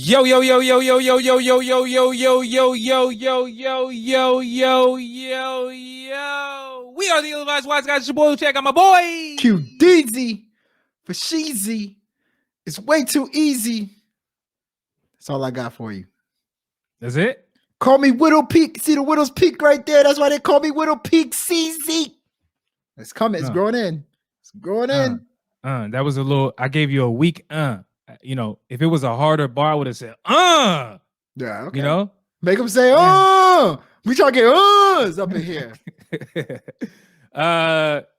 Yo, yo, yo, yo, yo, yo, yo, yo, yo, yo, yo, yo, yo, yo, yo, yo, yo, yo, yo. We are the ill-advised wise guys. It's your boy, check out my boy. QDZ for Sheezy. It's way too easy. That's all I got for you. That's it? Call me Widow Peak. See the Widow's Peak right there? That's why they call me Widow Peak CZ. It's coming. It's growing in. It's growing in. That was a little, I gave you a weak You know, if it was a harder bar, I would have said, Yeah, okay. You know? Make them say, we try to get up in here.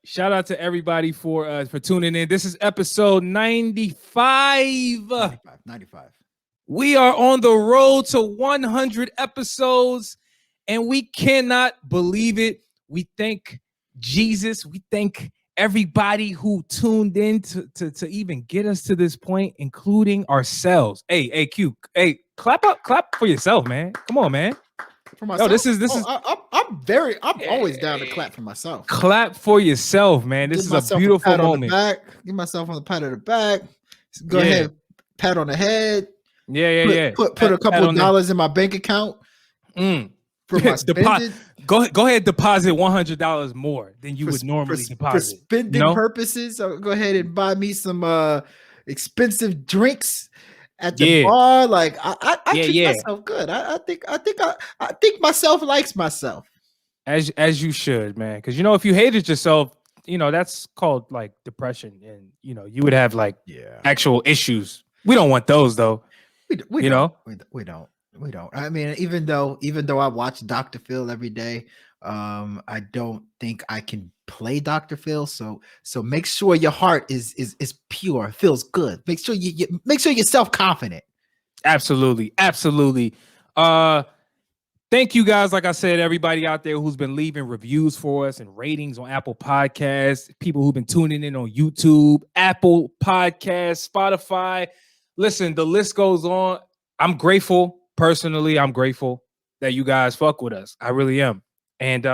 Shout out to everybody for tuning in. This is episode 95. 95. We are on the road to 100 episodes, and we cannot believe it. We thank Jesus. We thank everybody who tuned in to even get us to this point, including ourselves. Hey, Q. Hey, clap for yourself, man. Come on, man. For myself. No, this is. I'm always down to clap for myself. Clap for yourself, man. This is a beautiful moment. Give myself on the pat of the back. Go ahead, pat on the head. Yeah. Put a couple of dollars in my bank account. For my spending. Go ahead, deposit $100 more than you would normally deposit. For spending purposes, so go ahead and buy me some expensive drinks at the bar. Like I treat myself good. I think myself likes myself. As you should, man. Because if you hated yourself, that's called like depression, and you would have like actual issues. We don't want those though. We don't. I mean, even though I watch Dr. Phil every day, I don't think I can play Dr. Phil. So make sure your heart is pure, feels good. Make sure you're self-confident. Absolutely. Thank you guys. Like I said, everybody out there who's been leaving reviews for us and ratings on Apple Podcasts, people who've been tuning in on YouTube, Apple Podcasts, Spotify. Listen, the list goes on. I'm grateful. Personally, I'm grateful that you guys fuck with us. I really am. And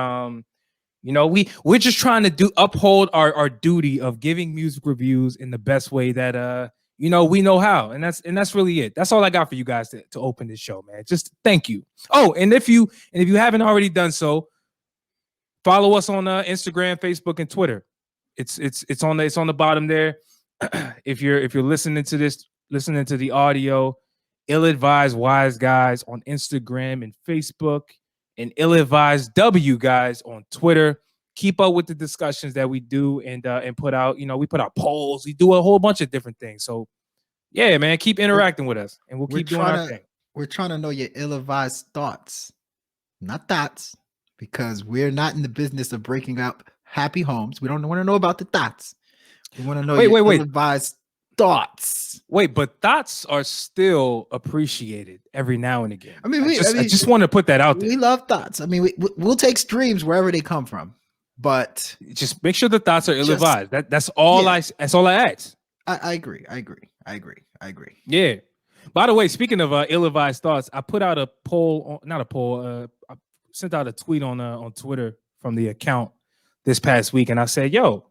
we're just trying to uphold our duty of giving music reviews in the best way that we know how. And that's really it. That's all I got for you guys to open this show, man. Just thank you. Oh, and if you haven't already done so, follow us on Instagram, Facebook, and Twitter. It's on the bottom there. If you're listening to the audio, Ill-Advised Wise Guys on Instagram and Facebook, and Ill-Advised W Guys on Twitter. Keep up with the discussions that we do and put out. We put out polls. We do a whole bunch of different things. So, yeah, man, keep interacting with us, and we'll keep doing our thing. We're trying to know your ill-advised thoughts, not thoughts, because we're not in the business of breaking up happy homes. We don't want to know about the thoughts. We want to know your ill-advised thoughts. Wait, but thoughts are still appreciated every now and again. I mean, I just want to put that out there. We love thoughts. I mean, we'll take streams wherever they come from, but just make sure the thoughts are ill-advised. That's all. That's all I ask. I agree. Yeah. By the way, speaking of ill-advised thoughts, I put out a poll. Not a poll. I sent out a tweet on Twitter from the account this past week, and I said, "Yo,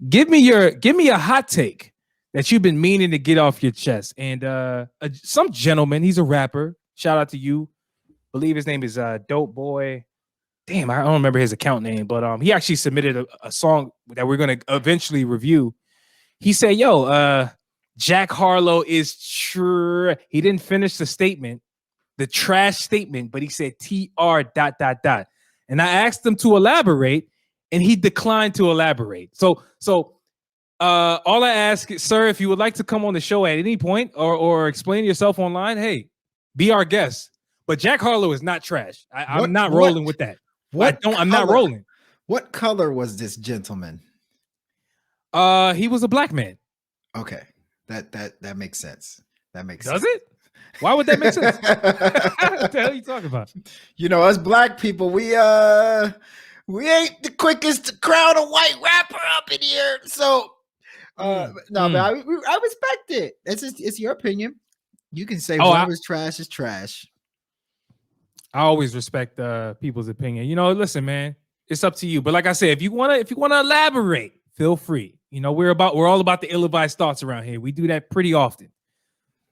give me a hot take that you've been meaning to get off your chest." And some gentleman, he's a rapper. Shout out to you. Believe his name is Dope Boy. Damn, I don't remember his account name, but he actually submitted a song that we're gonna eventually review. He said, "Yo, Jack Harlow is true." He didn't finish the statement, the trash statement, but he said TR ... And I asked him to elaborate, and he declined to elaborate. So. All I ask, sir, if you would like to come on the show at any point or explain yourself online, hey, be our guest. But Jack Harlow is not trash. I'm not rolling with that. I'm not rolling. What color was this gentleman? He was a black man. Okay, that makes sense. Does it? Why would that make sense? What the hell are you talking about? Us black people, we ain't the quickest to crown a white rapper up in here, so. Man, I respect it. It's your opinion. You can say whatever's trash is trash. I always respect people's opinion. Listen, man, it's up to you. But like I said, if you wanna elaborate, feel free. We're all about the ill-advised thoughts around here. We do that pretty often.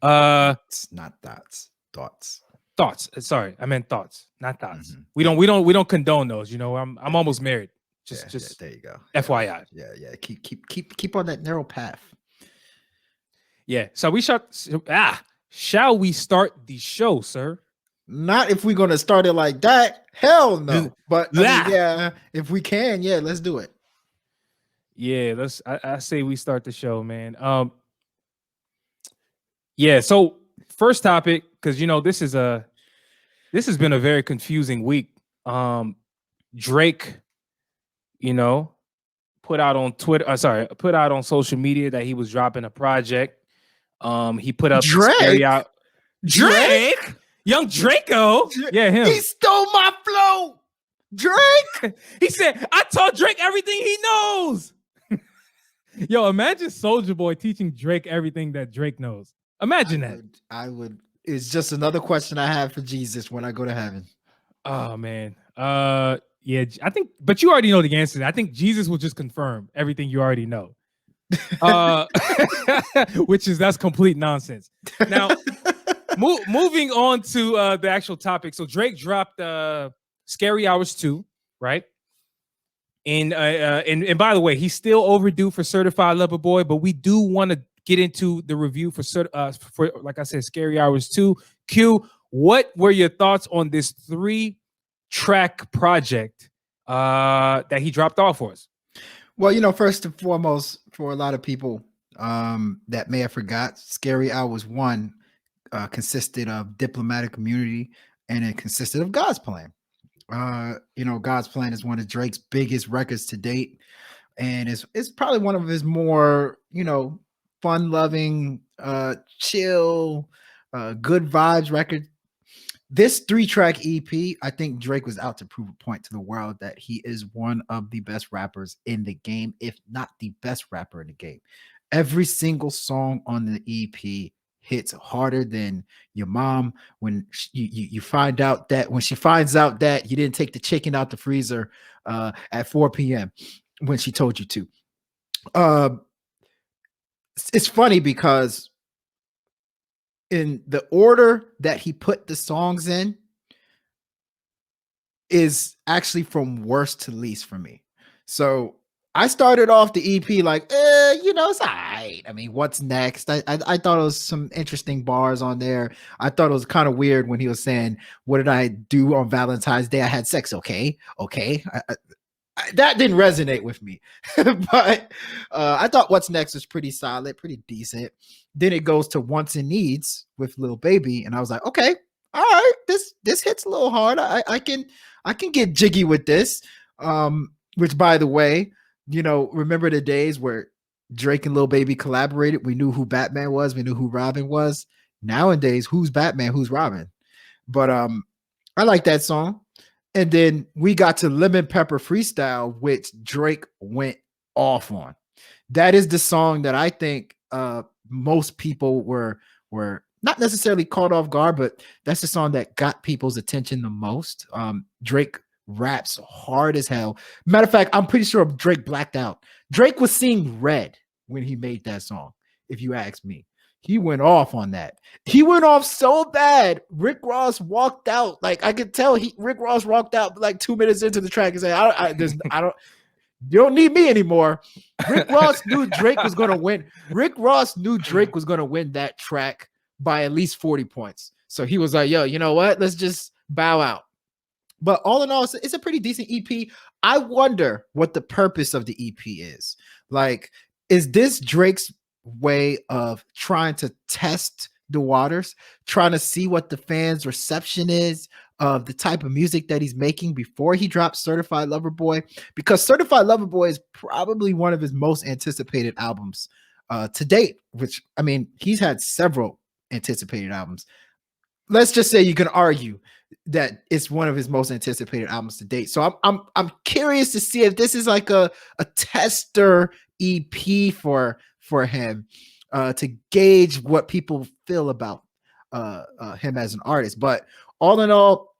It's not thoughts. Thoughts. Thoughts. Sorry, I meant thoughts, not thoughts. Mhm. We don't condone those. You know, I'm almost married. Yeah, Just there you go. FYI. Yeah. Keep on that narrow path. Yeah. So shall we start the show, sir? Not if we're gonna start it like that. Hell no. But I mean, Ah. yeah, if we can, yeah, let's do it. Yeah, I say we start the show, man. Yeah, so first topic, because you know, this has been a very confusing week. Drake, you know, put out on Twitter, put out on social media that he was dropping a project. He put up Drake. Drake, young Draco. Yeah, him. He stole my flow. Drake. He said, I taught Drake everything he knows. Yo, imagine Soulja Boy teaching Drake everything that Drake knows. Imagine that. I would. It's just another question I have for Jesus when I go to heaven. Oh man. Yeah, I think, but you already know the answer. I think Jesus will just confirm everything you already know. That's complete nonsense. Now, moving on to the actual topic. So Drake dropped Scary Hours 2, right? And by the way, he's still overdue for Certified Lover Boy, but we do want to get into the review for like I said, Scary Hours 2. Q, what were your thoughts on this 3-track project that he dropped off for us? Well, you know, first and foremost, for a lot of people that may have forgot, Scary Hours 1 consisted of Diplomatic Immunity, and it consisted of God's Plan. You know, God's Plan is one of Drake's biggest records to date, and it's probably one of his more, you know, fun-loving, chill, good vibes record. This 3-track EP, I think Drake was out to prove a point to the world that he is one of the best rappers in the game, if not the best rapper in the game. Every single song on the EP hits harder than your mom when you find out that when she finds out that you didn't take the chicken out the freezer at 4 p.m. when she told you to. It's funny because in the order that he put the songs in is actually from worst to least for me. So I started off the EP like, you know, it's all right. I mean, what's next? I thought it was some interesting bars on there. I thought it was kind of weird when he was saying, what did I do on Valentine's Day? I had sex. Okay. That didn't resonate with me. But I thought what's next was pretty solid, pretty decent. Then it goes to Wants and Needs with Lil Baby. And I was like, okay, all right, this hits a little hard. I can get jiggy with this. Which, by the way, you know, remember the days where Drake and Lil Baby collaborated? We knew who Batman was. We knew who Robin was. Nowadays, who's Batman? Who's Robin? But I like that song. And then we got to Lemon Pepper Freestyle, which Drake went off on. That is the song that I think most people were not necessarily caught off guard, but that's the song that got people's attention the most. Drake raps hard as hell. Matter of fact, I'm pretty sure Drake blacked out. Drake was seeing red when he made that song, if you ask me. He went off on that. He went off so bad. Rick Ross walked out. Like I could tell Rick Ross walked out like 2 minutes into the track and said, you don't need me anymore. Rick Ross knew Drake was going to win. Rick Ross knew Drake was going to win that track by at least 40 points. So he was like, yo, you know what? Let's just bow out. But all in all, it's a pretty decent EP. I wonder what the purpose of the EP is. Like, is this Drake's way of trying to test the waters, trying to see what the fans' reception is of the type of music that he's making before he drops Certified Lover Boy? Because Certified Lover Boy is probably one of his most anticipated albums to date, which, I mean, he's had several anticipated albums. Let's just say you can argue that it's one of his most anticipated albums to date. So I'm curious to see if this is like a tester EP for him to gauge what people feel about him as an artist. But all in all,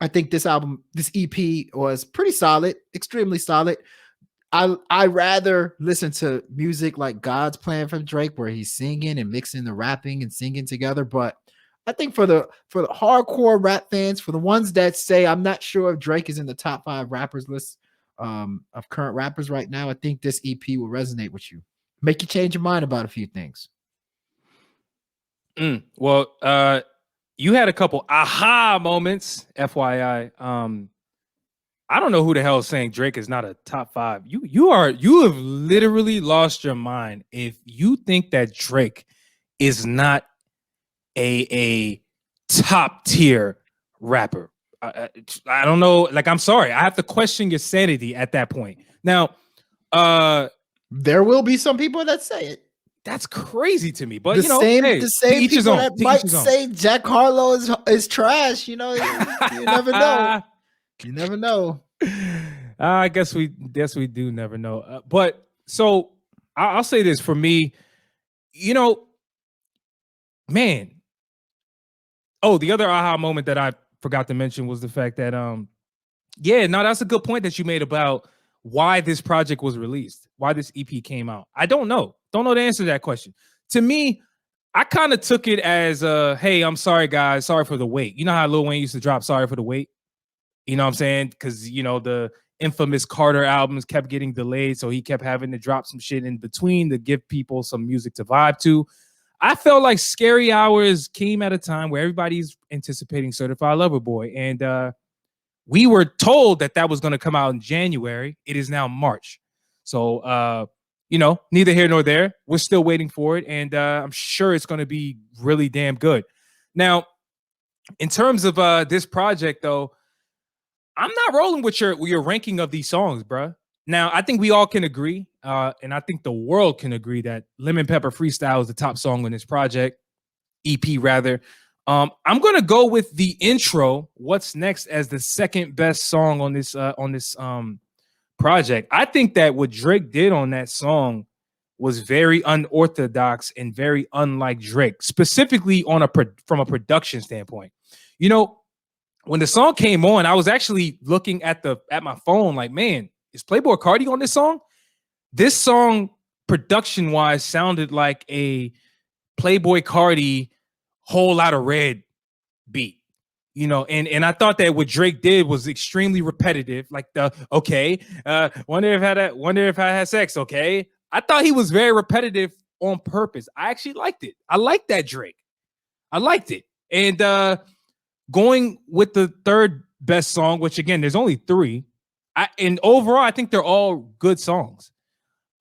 I think this EP was pretty solid, extremely solid. I rather listen to music like God's Plan from Drake, where he's singing and mixing the rapping and singing together. But I think for the hardcore rap fans, for the ones that say I'm not sure if Drake is in the top 5 rappers list of current rappers right now, I think this EP will resonate with you, make you change your mind about a few things. Well, you had a couple aha moments, FYI. I don't know who the hell is saying Drake is not a top 5. You have literally lost your mind if you think that Drake is not a top tier rapper. I don't know. Like, I'm sorry, I have to question your sanity at that point. Now, there will be some people that say it. That's crazy to me. But the same people that might say Jack Harlow is trash. You know, you never know. You never know. I guess we do never know. But so I'll say this for me, you know, man. Oh, the other aha moment that I forgot to mention was the fact that that's a good point that you made about why this project was released, why this EP came out. I don't know the answer to that question. To me, I kind of took it as hey, I'm sorry guys, sorry for the wait. You know how Lil Wayne used to drop "Sorry for the Wait"? You know what I'm saying? Because, you know, the infamous Carter albums kept getting delayed, so he kept having to drop some shit in between to give people some music to vibe to. I felt like Scary Hours came at a time where everybody's anticipating Certified Lover Boy, and we were told that was going to come out in January. It is now March. So, you know, neither here nor there. We're still waiting for it, and I'm sure it's going to be really damn good. Now, in terms of this project, though, I'm not rolling with your ranking of these songs, bro. Now, I think we all can agree, and I think the world can agree that Lemon Pepper Freestyle is the top song on this project, EP rather. I'm gonna go with the intro, What's Next, as the second best song on this project. I think that what Drake did on that song was very unorthodox and very unlike Drake, specifically from a production standpoint. You know, when the song came on, I was actually looking at my phone like, man, is Playboi Carti on this song? This song, production-wise, sounded like a Playboi Carti Whole Lotta Red beat. You know, and I thought that what Drake did was extremely repetitive. Like wonder if I had sex, okay? I thought he was very repetitive on purpose. I actually liked it. I liked that Drake. I liked it. And going with the third best song, which again, there's only 3. And overall, I think they're all good songs.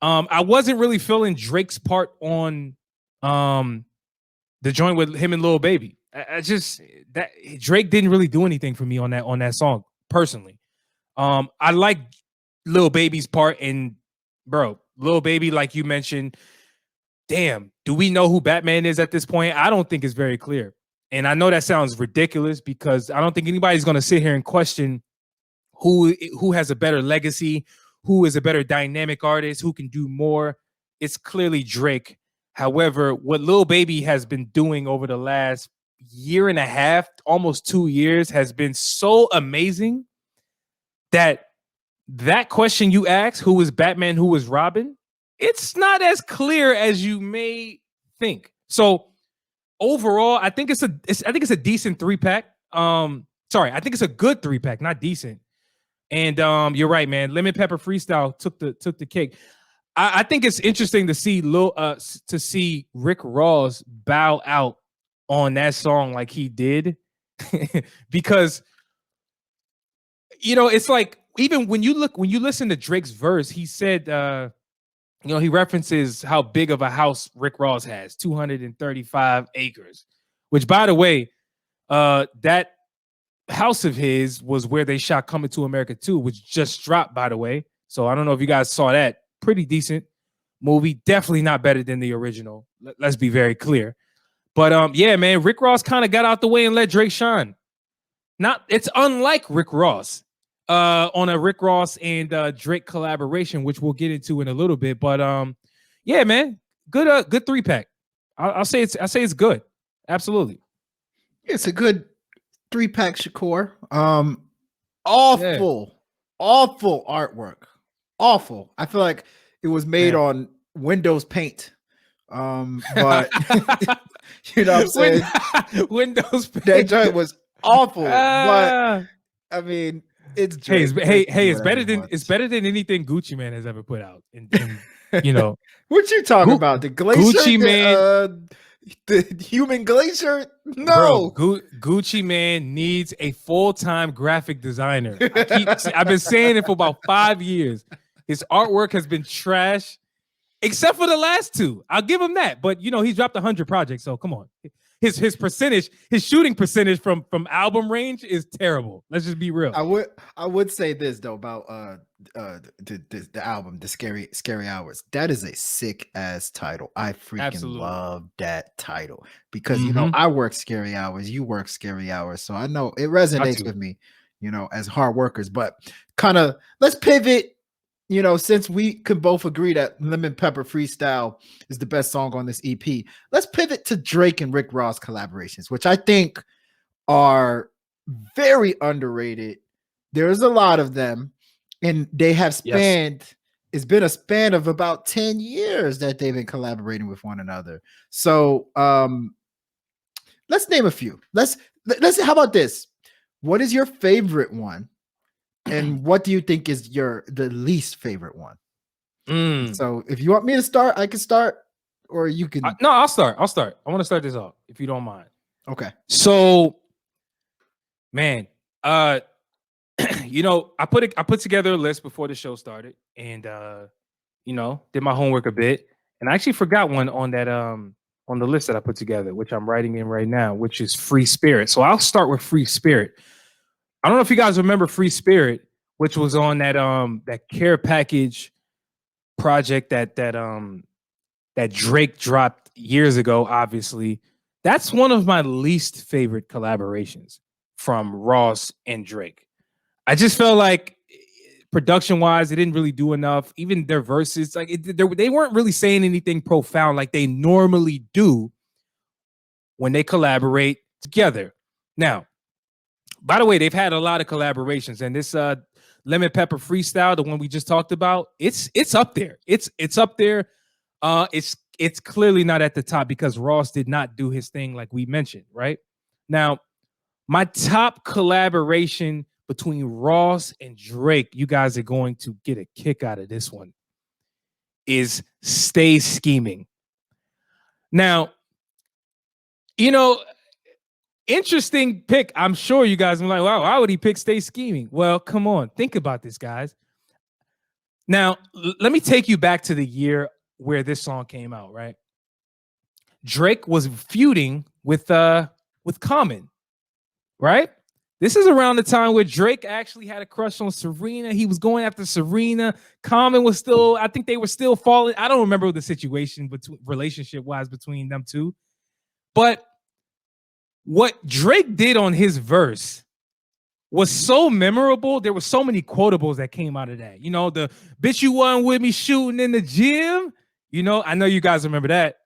I wasn't really feeling Drake's part on the joint with him and Lil Baby. I just that Drake didn't really do anything for me on that song personally. I like Lil Baby's part, and bro, Lil Baby, like you mentioned, damn, do we know who Batman is at this point? I don't think it's very clear. And I know that sounds ridiculous because I don't think anybody's going to sit here and question who has a better legacy, who is a better dynamic artist, who can do more. It's clearly Drake. However, what Lil Baby has been doing over the last year and a half, almost 2 years, has been so amazing that question you asked, who was Batman, who was Robin, it's not as clear as you may think. So overall, I think it's a decent 3-pack. Sorry, I think it's a good 3-pack, not decent. And you're right, man. Lemon Pepper Freestyle took the cake. I think it's interesting to see Rick Ross bow out on that song like he did, because you know, it's like, even when you listen to Drake's verse, he said you know, he references how big of a house Rick Ross has, 235 acres, which, by the way, that house of his was where they shot Coming to America 2, which just dropped, by the way. So I don't know if you guys saw that. Pretty decent movie. Definitely not better than the original. Let's be very clear. But yeah, man, Rick Ross kind of got out the way and let Drake shine. It's unlike Rick Ross on a Rick Ross and Drake collaboration, which we'll get into in a little bit. But yeah, man, good 3-pack. I'll say it's good. Absolutely. It's a good 3-pack, Shakur. Awful artwork. awful. I feel like it was made on Windows Paint. But you know what I'm saying? Windows Paint. That joint was awful. But I mean, it's Drake. It's better than anything Gucci Man has ever put out. And you know, what you talking about? The glacier, Gucci Man, the human glacier? No, bro, Gucci Man needs a full-time graphic designer. I've been saying it for about 5 years. His artwork has been trash, except for the last two. I'll give him that. But you know, he's dropped 100 projects, so come on. His shooting percentage from album range is terrible. Let's just be real. I would say this though about the album, the Scary Hours. That is a sick ass title. I freaking love that title because you know I work Scary Hours, you work Scary Hours, so I know it resonates with me. You know, as hard workers, but kind of let's pivot. You know, since we could both agree that Lemon Pepper Freestyle is the best song on this EP, let's pivot to Drake and Rick Ross collaborations, which I think are very underrated. There's a lot of them, and they have spanned, it's been a span of about 10 years that they've been collaborating with one another. So let's name a few. Let's how about this? What is your favorite one? And what do you think is the least favorite one? So if you want me to start, I can start, or you can. No, I'll start. I want to start this off, if you don't mind. Okay. So, man, you know, I put together a list before the show started, and you know, did my homework a bit, and I actually forgot one on that on the list that I put together, which I'm writing in right now, which is Free Spirit. So I'll start with Free Spirit. I don't know if you guys remember Free Spirit, which was on that care package project that Drake dropped years ago. Obviously, that's one of my least favorite collaborations from Ross and Drake. I just felt like production-wise, they didn't really do enough. Even their verses, like they weren't really saying anything profound like they normally do when they collaborate together. Now, by the way, they've had a lot of collaborations, and this Lemon Pepper Freestyle, the one we just talked about, it's up there. It's up there. It's clearly not at the top because Ross did not do his thing like we mentioned, right? Now, my top collaboration between Ross and Drake, you guys are going to get a kick out of this one, is Stay Scheming. Now, you know, interesting pick. I'm sure you guys are like, wow, why would he pick Stay Scheming? Well, come on. Think about this, guys. Now, let me take you back to the year where this song came out, right? Drake was feuding with Common, right? This is around the time where Drake actually had a crush on Serena. He was going after Serena. Common was still, I think they were still falling. I don't remember the situation relationship-wise between them two. But what Drake did on his verse was so memorable. There were so many quotables that came out of that. You know, the bitch you won with me shooting in the gym. You know, I know you guys remember that.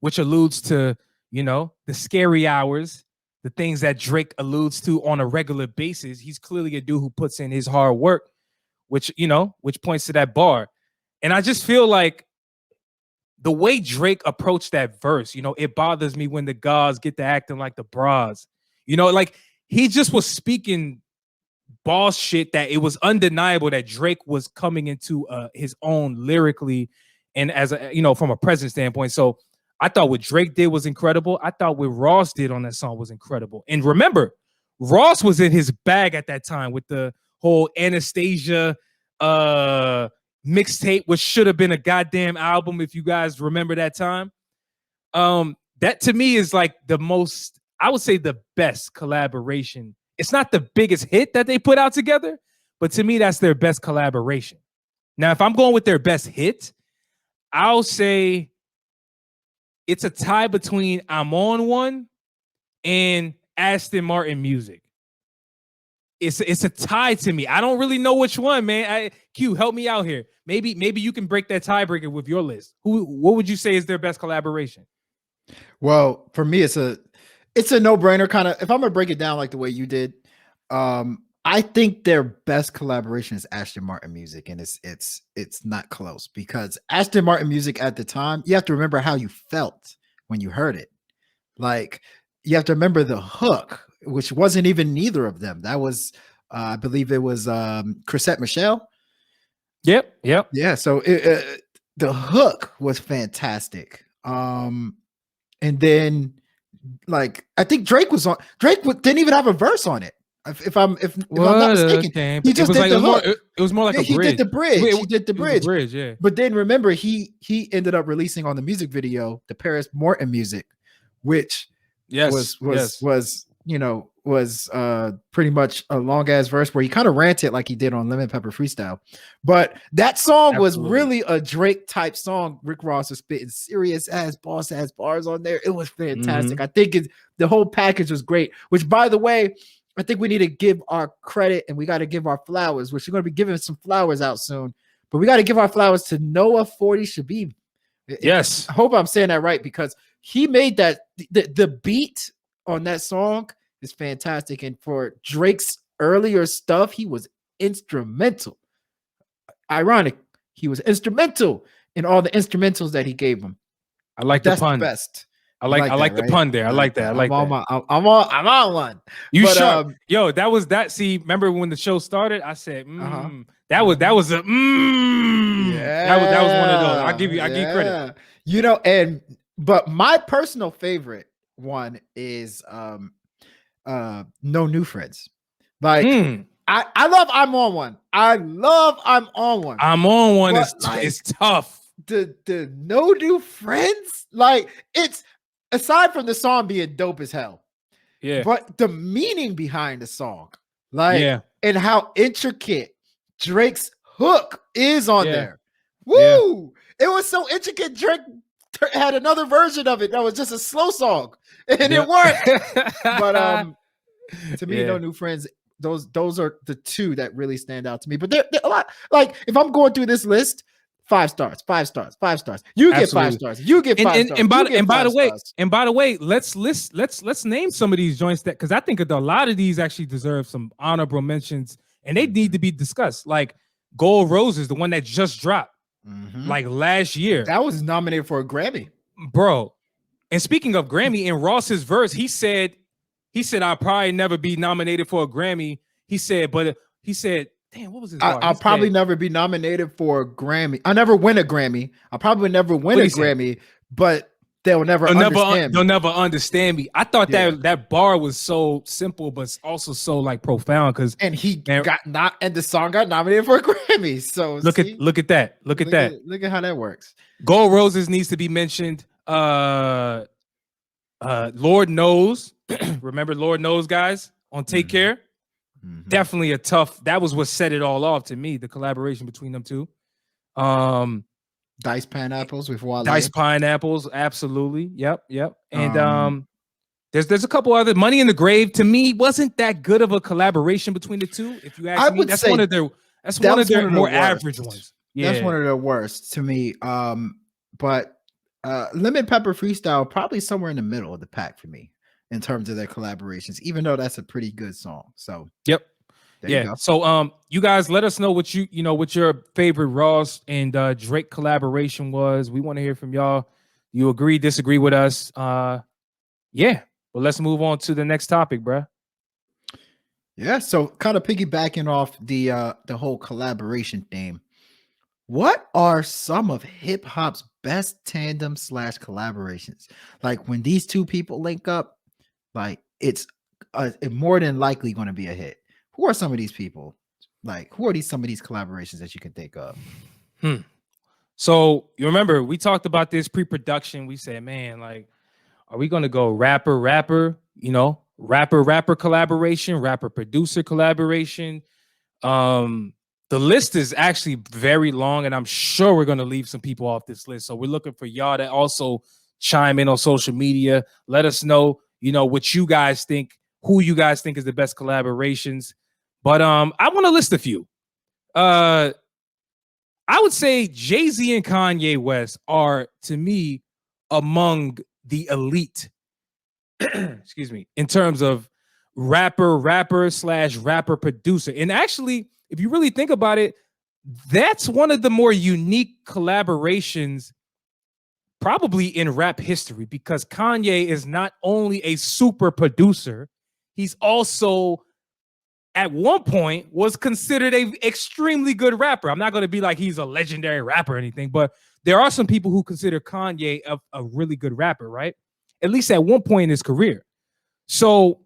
Which alludes to, you know, the scary hours, the things that Drake alludes to on a regular basis. He's clearly a dude who puts in his hard work, which points to that bar. And I just feel like the way Drake approached that verse, you know, it bothers me when the gods get to acting like the bras. You know, like he just was speaking boss shit that it was undeniable that Drake was coming into his own lyrically and as a, you know, from a present standpoint. So I thought what Drake did was incredible. I thought what Ross did on that song was incredible. And remember, Ross was in his bag at that time with the whole Anastasia mixtape, which should have been a goddamn album if you guys remember that time. That to me is like the most, I would say the best collaboration. It's not the biggest hit that they put out together, but to me, that's their best collaboration. Now, if I'm going with their best hit, I'll say it's a tie between I'm On One and Aston Martin Music. It's a tie to me. I don't really know which one, man. Q, help me out here. Maybe you can break that tiebreaker with your list. What would you say is their best collaboration? Well, for me, it's a no-brainer kind of. If I'm gonna break it down like the way you did, I think their best collaboration is Aston Martin music, and it's not close because Aston Martin music at the time, you have to remember how you felt when you heard it. Like you have to remember the hook, which wasn't even neither of them. That was, I believe it was Chrisette Michelle. Yep. Yeah. So the hook was fantastic. And then like I think Drake didn't even have a verse on it. If I'm not mistaken, he just did the hook. It was more like a bridge. He did the bridge. He did the bridge. Yeah. But then remember, he ended up releasing on the music video the Paris Morton music, which was pretty much a long ass verse where he kind of ranted like he did on Lemon Pepper Freestyle. But that song was really a Drake type song. Rick Ross was spitting serious ass boss ass bars on there. It was fantastic. I think the whole package was great. Which, by the way, I think we need to give our credit and we got to give our flowers, which we're going to be giving some flowers out soon. But we got to give our flowers to Noah 40 Shabib. Yes. I hope I'm saying that right because he made that the beat on that song is fantastic. And for Drake's earlier stuff, he was instrumental. Ironic, he was instrumental in all the instrumentals that he gave him. I like the pun. The best. I like the pun there. I like that. I'm on one. You sure? Yo, that was that. See, remember when the show started? I said, that was a Yeah, that was one of those. I give you credit. You know, but my personal favorite one is No New Friends. Like I love I'm on one. I love I'm on one. I'm on one is like, tough. The No New Friends, like it's aside from the song being dope as hell. Yeah. But the meaning behind the song, like and how intricate Drake's hook is on there. Woo! It was so intricate. Drake had another version of it that was just a slow song, and it worked. But to me, No New Friends, those are the two that really stand out to me. But they're a lot. Like if I'm going through this list, 5 stars, 5 stars, 5 stars. You get 5 stars. You get 5 stars. And by the way, let's name some of these joints that because I think a lot of these actually deserve some honorable mentions and they need to be discussed. Like Gold Roses, the one that just dropped like last year. That was nominated for a Grammy, bro. And speaking of Grammy, in Ross's verse, he said I'll probably never be nominated for a Grammy. He said, damn, what was his bar? I'll probably never be nominated for a Grammy. I'll never win a Grammy. I'll probably never win a Grammy, but they'll never understand me. They'll never understand me. I thought that bar was so simple, but also so like profound. And the song got nominated for a Grammy. So look at that. Look at how that works. Gold Roses needs to be mentioned. Lord Knows. Remember Lord Knows, guys, on Take Care. Definitely a tough. That was what set it all off to me. The collaboration between them two. Diced Pineapples with Wale. Diced Pineapples, absolutely. Yep. And there's a couple other. Money in the Grave to me wasn't that good of a collaboration between the two. If you ask me, that's one of their more average ones. Yeah. That's one of the worst to me. But Lemon Pepper Freestyle probably somewhere in the middle of the pack for me in terms of their collaborations, even though that's a pretty good song. So So you guys let us know what what your favorite Ross and Drake collaboration was. We want to hear from y'all. You agree, disagree with us? Well, let's move on to the next topic, bruh. Yeah, so kind of piggybacking off the whole collaboration theme. What are some of hip hop's best tandem / collaborations? Like when these two people link up, like it's more than likely going to be a hit. Who are some of these people? Like who are some of these collaborations that you can think of? So you remember we talked about this pre-production. We said, man, like, are we going to go rapper, rapper collaboration, rapper producer collaboration? The list is actually very long, and I'm sure we're going to leave some people off this list. So we're looking for y'all to also chime in on social media. Let us know, what you guys think, who you guys think is the best collaborations. But I want to list a few. I would say Jay-Z and Kanye West are, to me, among the elite, excuse me, in terms of rapper slash rapper producer. And actually, if you really think about it, that's one of the more unique collaborations probably in rap history, because Kanye is not only a super producer, he's also at one point was considered a extremely good rapper. I'm not going to be like he's a legendary rapper or anything, but there are some people who consider Kanye a really good rapper, right? At least at one point in his career. So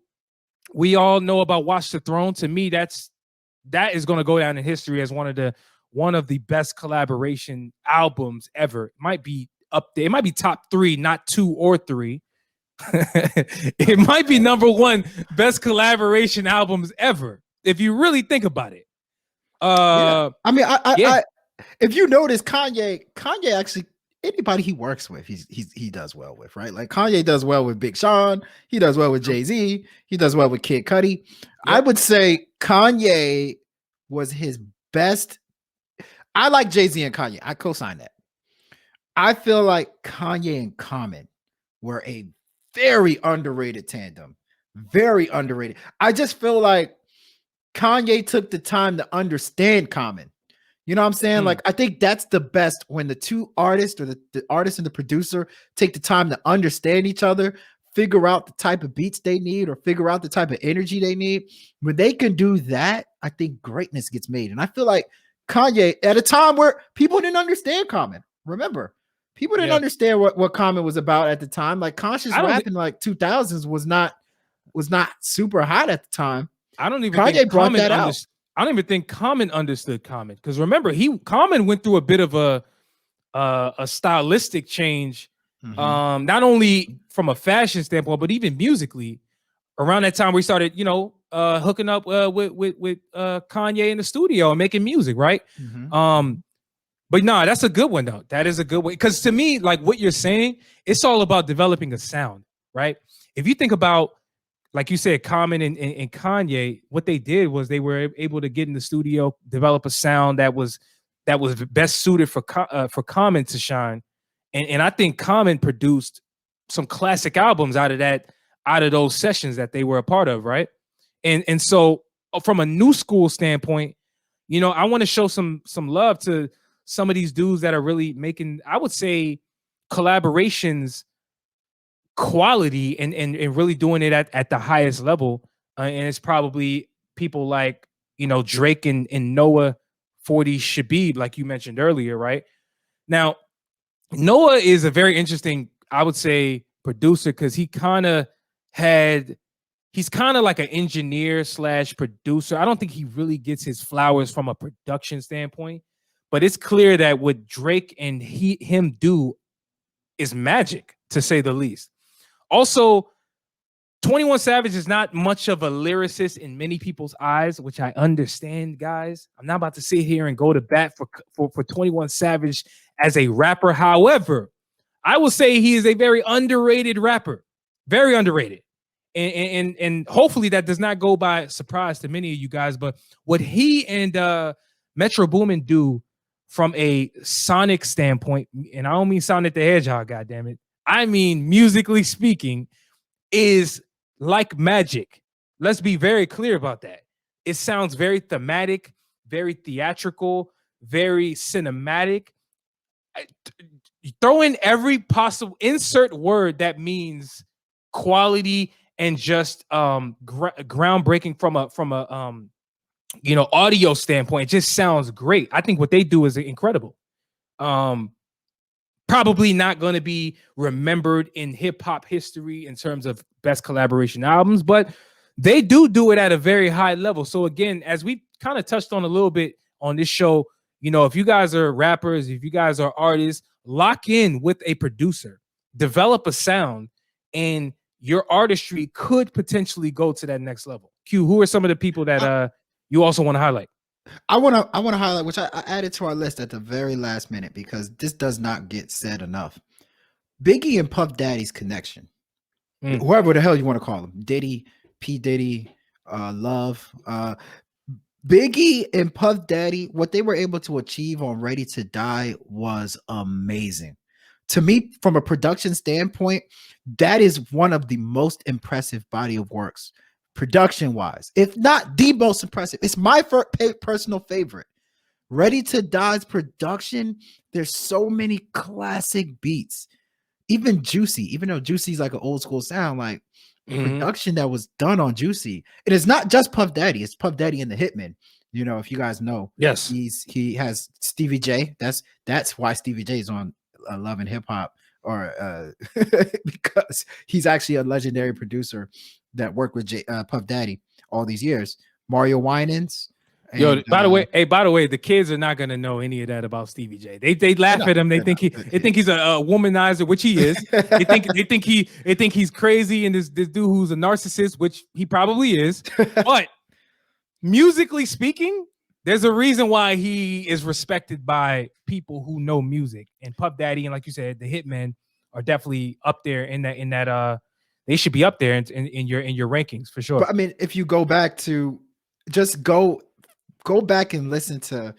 we all know about Watch the Throne. To me, that is going to go down in history as one of the best collaboration albums ever. It might be up there. It might be top 3, not 2 or 3. It might be number 1 best collaboration albums ever, if you really think about it. I mean, if you notice, Kanye actually, anybody he works with, he does well with, right? Like Kanye does well with Big Sean, he does well with Jay-Z, he does well with Kid Cudi. Yep. I would say Kanye was his best. I like Jay-Z and Kanye. I co-sign that. I feel like Kanye and Common were a very underrated tandem. Very underrated. I just feel like Kanye took the time to understand Common. You know what I'm saying? Like, I think that's the best, when the two artists, or the artist and the producer, take the time to understand each other, figure out the type of beats they need, or figure out the type of energy they need. When they can do that, I think greatness gets made. And I feel like Kanye, at a time where people didn't understand Common, remember, people didn't understand what Common was about at the time. Like, conscious rap in like 2000s was not super hot at the time. I don't even Kanye think brought that out. I don't even think Common understood Common, because remember, Common went through a bit of a stylistic change, not only from a fashion standpoint, but even musically. Around that time, we started, hooking up with Kanye in the studio and making music, right? But no, that's a good one though. That is a good one, because to me, like what you're saying, it's all about developing a sound, right? If you think about, like you said, Common and Kanye, what they did was they were able to get in the studio, develop a sound that was best suited for Common to shine, and I think Common produced some classic albums out of those sessions that they were a part of, right? And so from a new school standpoint, I want to show some love to some of these dudes that are really making, I would say, collaborations quality and really doing it at the highest level. And it's probably people like, Drake and Noah, 40 Shabib, like you mentioned earlier, right? Now, Noah is a very interesting, I would say, producer, because he's kind of like an engineer slash producer. I don't think he really gets his flowers from a production standpoint, but it's clear that what Drake and him do is magic, to say the least. Also, 21 Savage is not much of a lyricist in many people's eyes, which I understand, guys. I'm not about to sit here and go to bat for 21 Savage as a rapper. However, I will say he is a very underrated rapper, very underrated. And hopefully that does not go by surprise to many of you guys. But what he and Metro Boomin do from a sonic standpoint, and I don't mean Sonic the Hedgehog, goddammit, I mean musically speaking, is like magic. Let's be very clear about that. It sounds very thematic, very theatrical, very cinematic. Throw in every possible, insert word that means quality and just groundbreaking from a audio standpoint. It just sounds great. I think what they do is incredible. Probably not going to be remembered in hip hop history in terms of best collaboration albums, but they do it at a very high level. So again, as we kind of touched on a little bit on this show, if you guys are rappers, if you guys are artists, lock in with a producer, develop a sound, and your artistry could potentially go to that next level. Q, who are some of the people that you also want to highlight? I want to highlight, which I added to our list at the very last minute, because this does not get said enough. Biggie and Puff Daddy's connection, whoever the hell you want to call him, Diddy, P. Diddy, Love, Biggie and Puff Daddy, what they were able to achieve on Ready to Die was amazing. To me, from a production standpoint, that is one of the most impressive body of works production wise, if not the most impressive. It's my personal favorite. Ready to Die's production. There's so many classic beats. Even Juicy, even though Juicy's like an old school sound, like the production that was done on Juicy. It is not just Puff Daddy, it's Puff Daddy and the Hitmen. You know, if you guys know, yes, he has Stevie J. That's why Stevie J is on Love and Hip Hop, or because he's actually a legendary producer that worked with Puff Daddy all these years. Mario Winans. Yo, by the way, the kids are not gonna know any of that about Stevie J. They laugh at him. They think he's a womanizer, which he is. they think he's crazy, and this dude who's a narcissist, which he probably is. But musically speaking, there's a reason why he is respected by people who know music. And Puff Daddy and, like you said, the Hitmen are definitely up there in that. They should be up there in your rankings for sure. But I mean, if you go back to just go back and listen to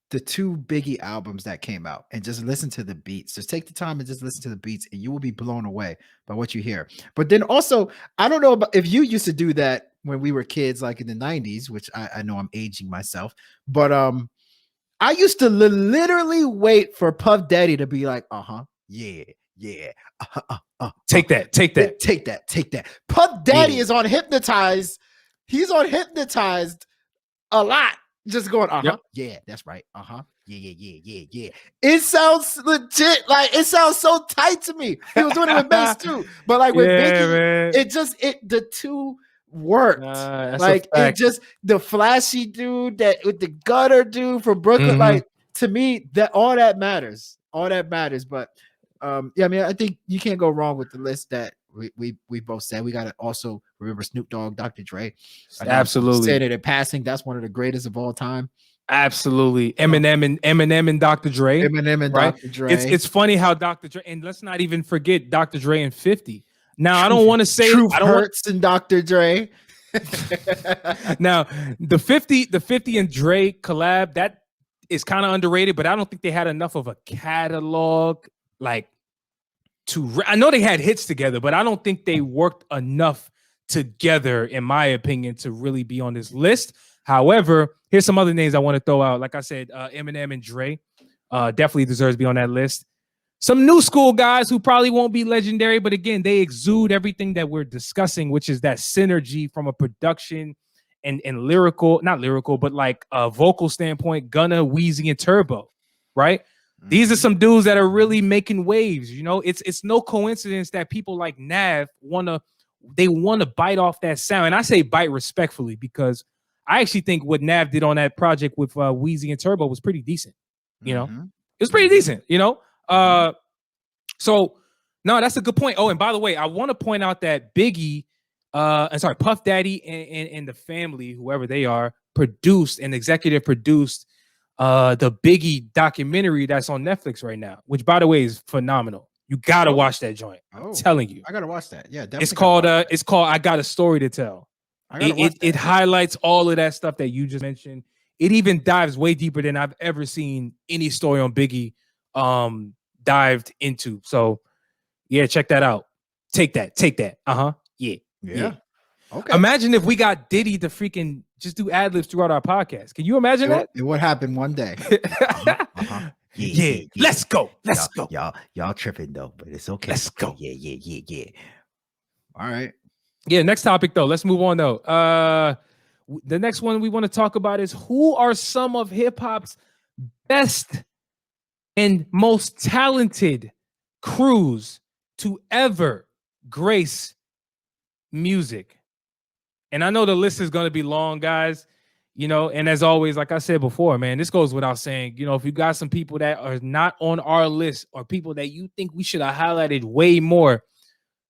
the 2 Biggie albums that came out and just listen to the beats. Just take the time and just listen to the beats, and you will be blown away by what you hear. But then also, I don't know about if you used to do that when we were kids, like in the 90s, which I know I'm aging myself, but I used to literally wait for Puff Daddy to be like, yeah. Take that. Puff Daddy is on Hypnotized. He's on Hypnotized a lot. Just going, yeah, that's right. Yeah. It sounds legit. Like, it sounds so tight to me. He was doing it with bass too. But like with Biggie, man. The 2 worked. Like, it just, the flashy dude that with the gutter dude from Brooklyn, like, to me, that all that matters. But yeah, I mean, I think you can't go wrong with the list that we both said. We got to also remember Snoop Dogg, Dr. Dre. Absolutely. Said it in passing. That's one of the greatest of all time. Absolutely. Eminem and Dr. Dre. Eminem and right? Dr. Dre. It's funny how Dr. Dre, and let's not even forget Dr. Dre and 50. Now, I don't want to say Truth Hurts and Dr. Dre. Now, the 50 and Dre collab, that is kind of underrated, but I don't think they had enough of a catalog, like, I know they had hits together, but I don't think they worked enough together, in my opinion, to really be on this list. However, here's some other names I want to throw out. Like I said, Eminem and Dre definitely deserves to be on that list. Some new school guys who probably won't be legendary, but again, they exude everything that we're discussing, which is that synergy from a production and lyrical, not lyrical, but like a vocal standpoint. Gunna, Weezy, and Turbo, right? These are some dudes that are really making waves. You know, it's no coincidence that people like Nav want to bite off that sound. And I say bite respectfully, because I actually think what Nav did on that project with Weezy and Turbo was pretty decent. You know, it was pretty decent, you know? So no, that's a good point. Oh, and by the way, I want to point out that Biggie, Puff Daddy and the family, whoever they are, produced and executive produced the Biggie documentary that's on Netflix right now, which, by the way, is phenomenal. You gotta watch that joint. I'm telling you, I gotta watch that. Yeah, definitely. It's called I Got a Story to Tell. It highlights all of that stuff that you just mentioned. It even dives way deeper than I've ever seen any story on Biggie dived into. So yeah, check that out. Take that. Yeah. Okay. Imagine if we got Diddy to freaking just do ad-libs throughout our podcast. Can you imagine that? It would happen one day. Yeah. Let's go. Y'all tripping though, but it's okay. Let's go. Yeah. All right. Yeah, next topic though. Let's move on though. The next one we want to talk about is, who are some of hip-hop's best and most talented crews to ever grace music? And I know the list is going to be long, guys, you know, and as always, like I said before, man, this goes without saying, you know, if you got some people that are not on our list or people that you think we should have highlighted way more,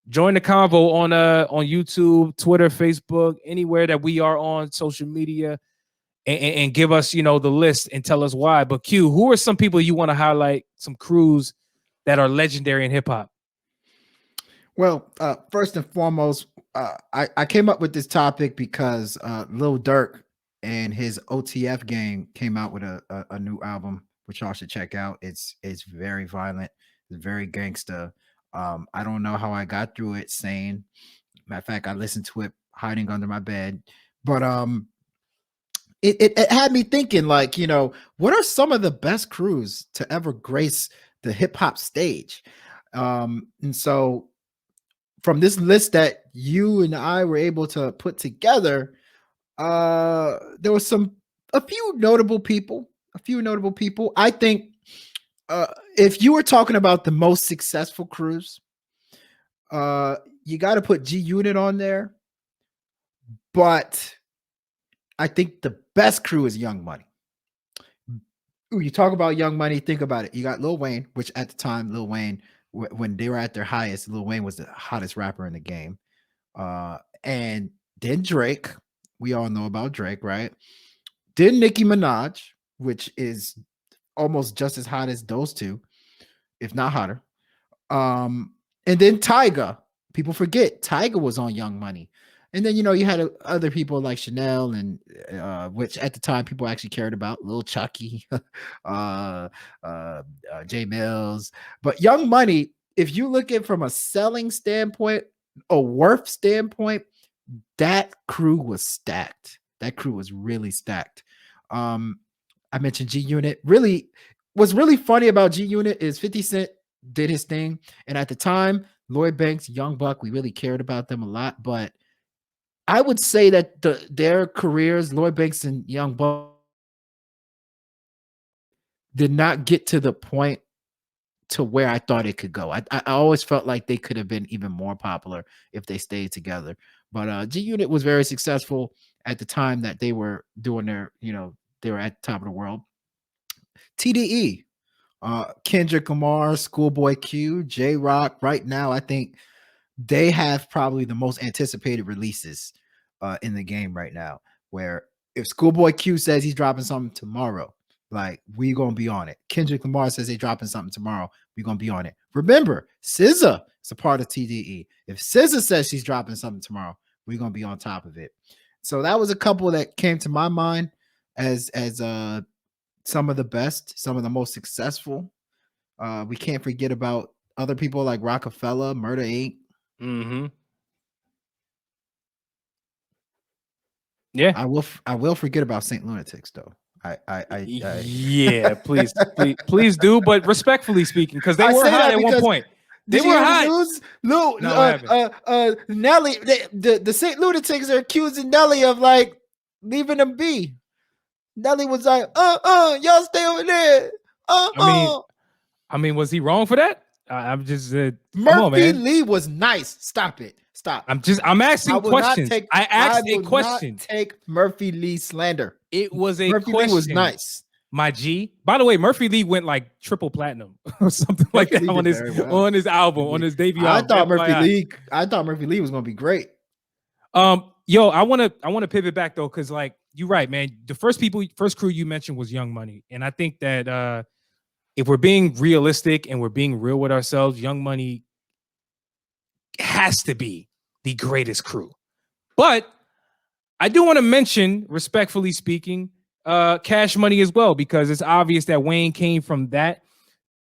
join the convo on YouTube, Twitter, Facebook, anywhere that we are on social media, and give us, you know, the list and tell us why. But Q, who are some people you want to highlight, some crews that are legendary in hip hop? Well, first and foremost, I came up with this topic because Lil Durk and his OTF gang came out with a new album, which y'all should check out. It's very violent, it's very gangsta. I don't know how I got through it sane. Matter of fact, I listened to it hiding under my bed. But it had me thinking, like, what are some of the best crews to ever grace the hip hop stage? And so from this list that you and I were able to put together, there was a few notable people. I think if you were talking about the most successful crews, you got to put G Unit on there, but I think the best crew is Young Money. You talk about Young Money, think about it. You got Lil Wayne, which at the time, Lil Wayne, when they were at their highest, Lil Wayne was the hottest rapper in the game. And then Drake, we all know about Drake, right? Then Nicki Minaj, which is almost just as hot as those two, if not hotter. And then Tyga. People forget Tyga was on Young Money. And then, you had other people like Chanel and which at the time people actually cared about, Lil Chucky, J Mills. But Young Money, if you look at it from a selling standpoint, a worth standpoint, that crew was stacked. That crew was really stacked. I mentioned G Unit. Really, what's really funny about G Unit is 50 Cent did his thing. And at the time, Lloyd Banks, Young Buck, we really cared about them a lot. But I would say that their careers, Lloyd Banks and Young Buck, did not get to the point to where I thought it could go. I always felt like they could have been even more popular if they stayed together. But G Unit was very successful at the time that they were doing their, they were at the top of the world. TDE, Kendrick Lamar, Schoolboy Q, J Rock. Right now, I think they have probably the most anticipated releases in the game right now. Where if Schoolboy Q says he's dropping something tomorrow, like, we gonna be on it. Kendrick Lamar says they're dropping something tomorrow, we gonna be on it. Remember, SZA is a part of TDE. If SZA says she's dropping something tomorrow, we're gonna be on top of it. So that was a couple that came to my mind as some of the best, some of the most successful. We can't forget about other people like Rockefeller, Murder Inc. Mm-hmm. Yeah, I will forget about Saint Lunatics though. Yeah, please do, but respectfully speaking, because they were hot at one point. They were hot. No, Nelly, the Saint Lunatics are accusing Nelly of like leaving them be. Nelly was like, y'all stay over there. I mean, was he wrong for that? I'm just Murphy Lee was nice. Stop it. Stop. I'm asking questions. I asked a question. Take Murphy Lee slander. It was a Murphy question. Lee was nice. My G. By the way, Murphy Lee went like triple platinum or something like that on his album, on his debut album. I thought Murphy Lee was gonna be great. Yo, I wanna pivot back though, because like you're right, man. The first crew you mentioned was Young Money. And I think that if we're being realistic and we're being real with ourselves, Young Money has to be the greatest crew. But I do want to mention, respectfully speaking, Cash Money as well, because it's obvious that Wayne came from that.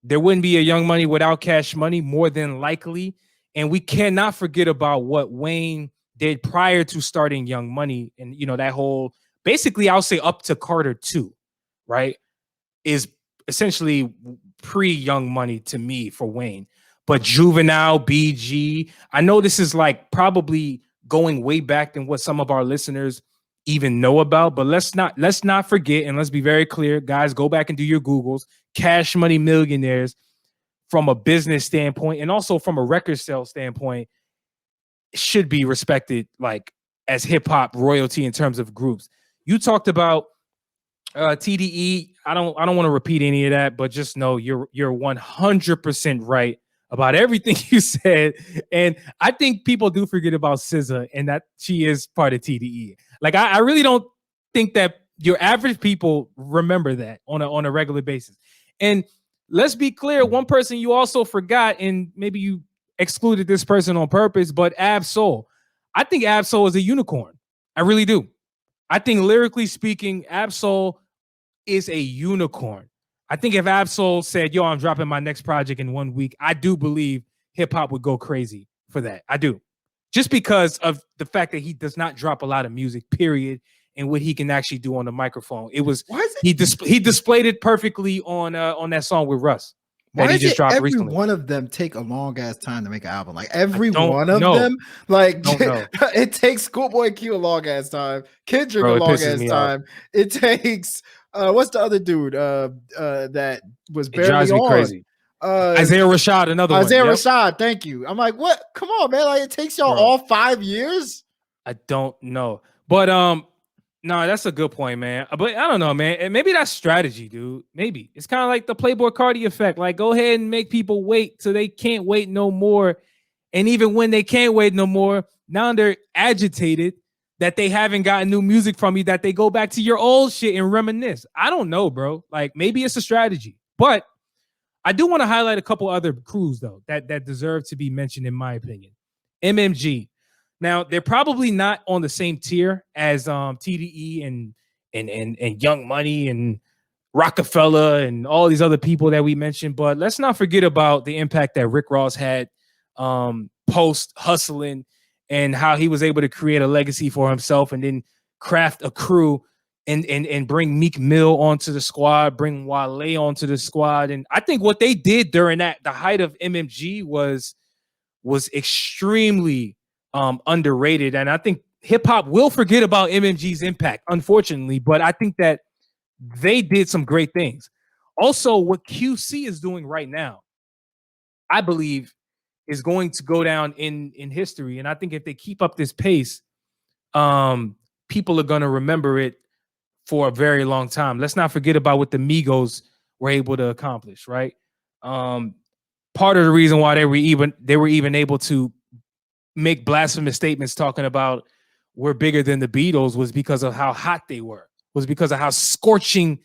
There wouldn't be a Young Money without Cash Money, more than likely. And we cannot forget about what Wayne did prior to starting Young Money. And, that whole, basically, I'll say up to Carter 2, right, is essentially pre-Young Money to me for Wayne. But Juvenile, BG, I know this is like probably going way back than what some of our listeners even know about, but let's not forget, and let's be very clear, guys, go back and do your Googles. Cash Money Millionaires, from a business standpoint and also from a record sale standpoint, should be respected like as hip-hop royalty in terms of groups. You talked about TDE. I don't want to repeat any of that, but just know you're 100% right about everything you said. And I think people do forget about SZA and that she is part of TDE. Like, I really don't think that your average people remember that on a regular basis. And let's be clear, one person you also forgot, and maybe you excluded this person on purpose, but Ab-Soul. I think Ab-Soul is a unicorn. I really do. I think lyrically speaking, Ab-Soul is a unicorn. I think if Ab-Soul said, yo, I'm dropping my next project in 1 week, I do believe hip hop would go crazy for that. I do. just because of the fact that he does not drop a lot of music, period, and what he can actually do on the microphone. It was he displayed it perfectly on that song with Russ. Why that he does just dropped every recently. one of them take a long ass time to make an album? Like every don't one of know. them, like Don't know. it takes Schoolboy Q a long ass time, Kendrick Bro, a it long pisses ass me time. It takes what's the other dude that was It barely drives me on? crazy. Isaiah Rashad, another one. Isaiah Rashad, thank you. I'm like, what? Come on, man! Like it takes y'all all 5 years. I don't know, but no, that's a good point, man. But I don't know, man. And maybe that's strategy, dude. Maybe it's kind of like the Playboy Cardi effect. Like, go ahead and make people wait till they can't wait no more. And even when they can't wait no more, now they're agitated that they haven't gotten new music from you, that they go back to your old shit and reminisce. I don't know, bro. Like, maybe it's a strategy. But I do want to highlight a couple other crews, though, that deserve to be mentioned, in my opinion. MMG. Now, they're probably not on the same tier as TDE and Young Money and Rockefeller and all these other people that we mentioned. But let's not forget about the impact that Rick Ross had post hustling, and how he was able to create a legacy for himself and then craft a crew and bring Meek Mill onto the squad, bring Wale onto the squad. And I think what they did during the height of MMG was extremely underrated. And I think hip hop will forget about MMG's impact, unfortunately, but I think that they did some great things. Also, what QC is doing right now, I believe, is going to go down in history. And I think if they keep up this pace, people are going to remember it for a very long time. Let's not forget about what the Migos were able to accomplish, right? Part of the reason why they were even able to make blasphemous statements talking about we're bigger than the Beatles was because of how hot they were, was because of how scorching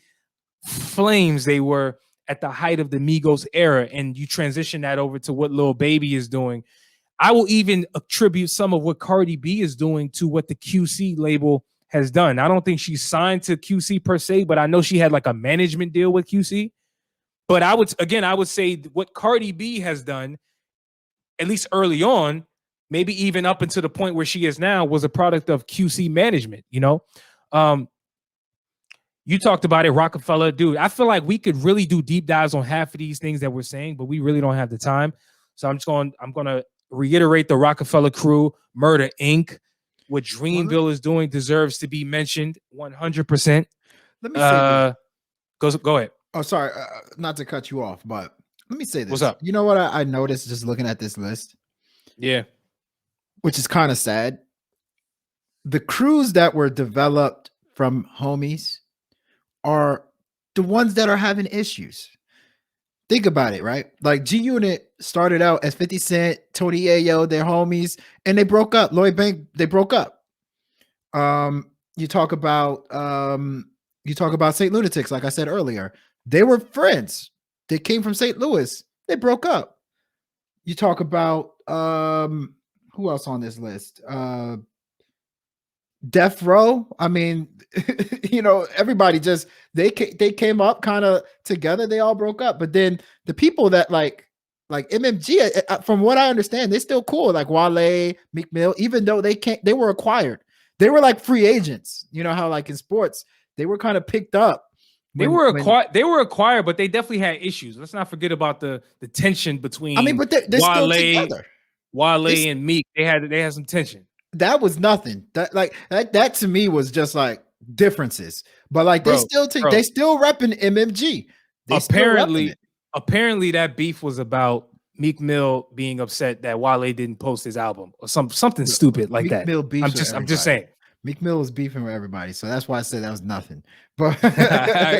flames they were at the height of the Migos era. And you transition that over to what Lil Baby is doing. I will even attribute some of what Cardi B is doing to what the QC label has done. I don't think she's signed to QC per se, but I know she had like a management deal with QC. But I would say what Cardi B has done, at least early on, maybe even up until the point where she is now, was a product of QC management, you know? You talked about it, Rockefeller. Dude, I feel like we could really do deep dives on half of these things that we're saying, but we really don't have the time. So I'm going to reiterate the Rockefeller crew, Murder Inc., what Dreamville is doing deserves to be mentioned 100%. Let me say this. Go ahead. Oh, sorry, not to cut you off, but let me say this. What's up? You know what I noticed just looking at this list? Yeah. Which is kind of sad. The crews that were developed from homies are the ones that are having issues. Think about it, right? Like G-Unit started out as 50 Cent, Tony Ayo, their homies, and they broke up. Lloyd Bank, they broke up. You talk about St. Lunatics, like I said earlier. They were friends. They came from St. Louis. They broke up. You talk about who else on this list? Death Row. I mean, you know, everybody just they came up kind of together. They all broke up, but then the people that like MMG, from what I understand, they're still cool. Like Wale, Meek Mill, even though they were acquired. They were like free agents. You know how like in sports they were kind of picked up. They were acquired, but they definitely had issues. Let's not forget about the tension between. I mean, but they're still together. Wale and Meek, they had some tension. That was nothing. That to me was just like differences. But like they still repping MMG. Apparently that beef was about Meek Mill being upset that Wale didn't post his album or something stupid like that. Mill I'm just saying. Meek Mill was beefing with everybody, so that's why I said that was nothing. But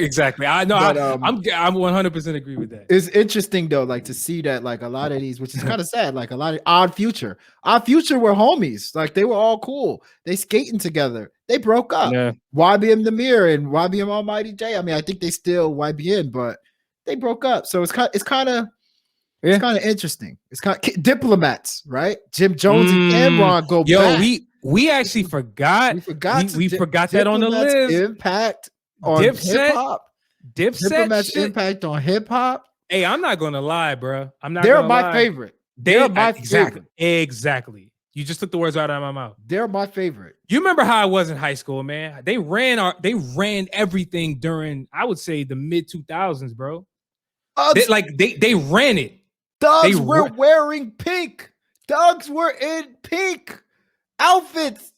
exactly, I know. But, I'm 100% agree with that. It's interesting though, like to see that like a lot of these, which is kind of sad, like a lot of Odd Future were homies, like they were all cool. They skating together. They broke up. Yeah. YBM the Mirror and YBM Almighty J. I mean, I think they still YBN, but they broke up. So it's kind of interesting. It's kind of diplomats, right? Jim Jones and Cameron go back. We actually forgot. We forgot that on the list. Impact on hip hop. Dipset's impact on hip hop. Hey, I'm not gonna lie, bro. They're my favorite. They're my favorite. Exactly. You just took the words right out of my mouth. They're my favorite. You remember how I was in high school, man? They ran everything during, I would say, the mid 2000s, bro. They ran it. Thugs were wearing pink. Thugs were in pink outfits.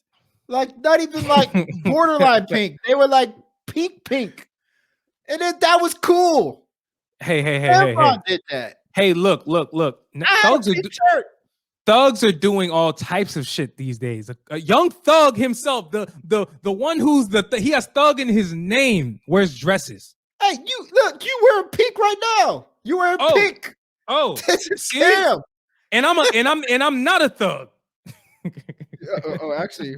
Like not even like borderline pink. They were like pink. And then that was cool. Hey. Did that. Hey, look. Thugs are doing all types of shit these days. A young thug himself, the one who's he has thug in his name, wears dresses. Hey, you wearing pink right now. You wearing pink. Oh, this is Sam. And I'm not a thug. Actually,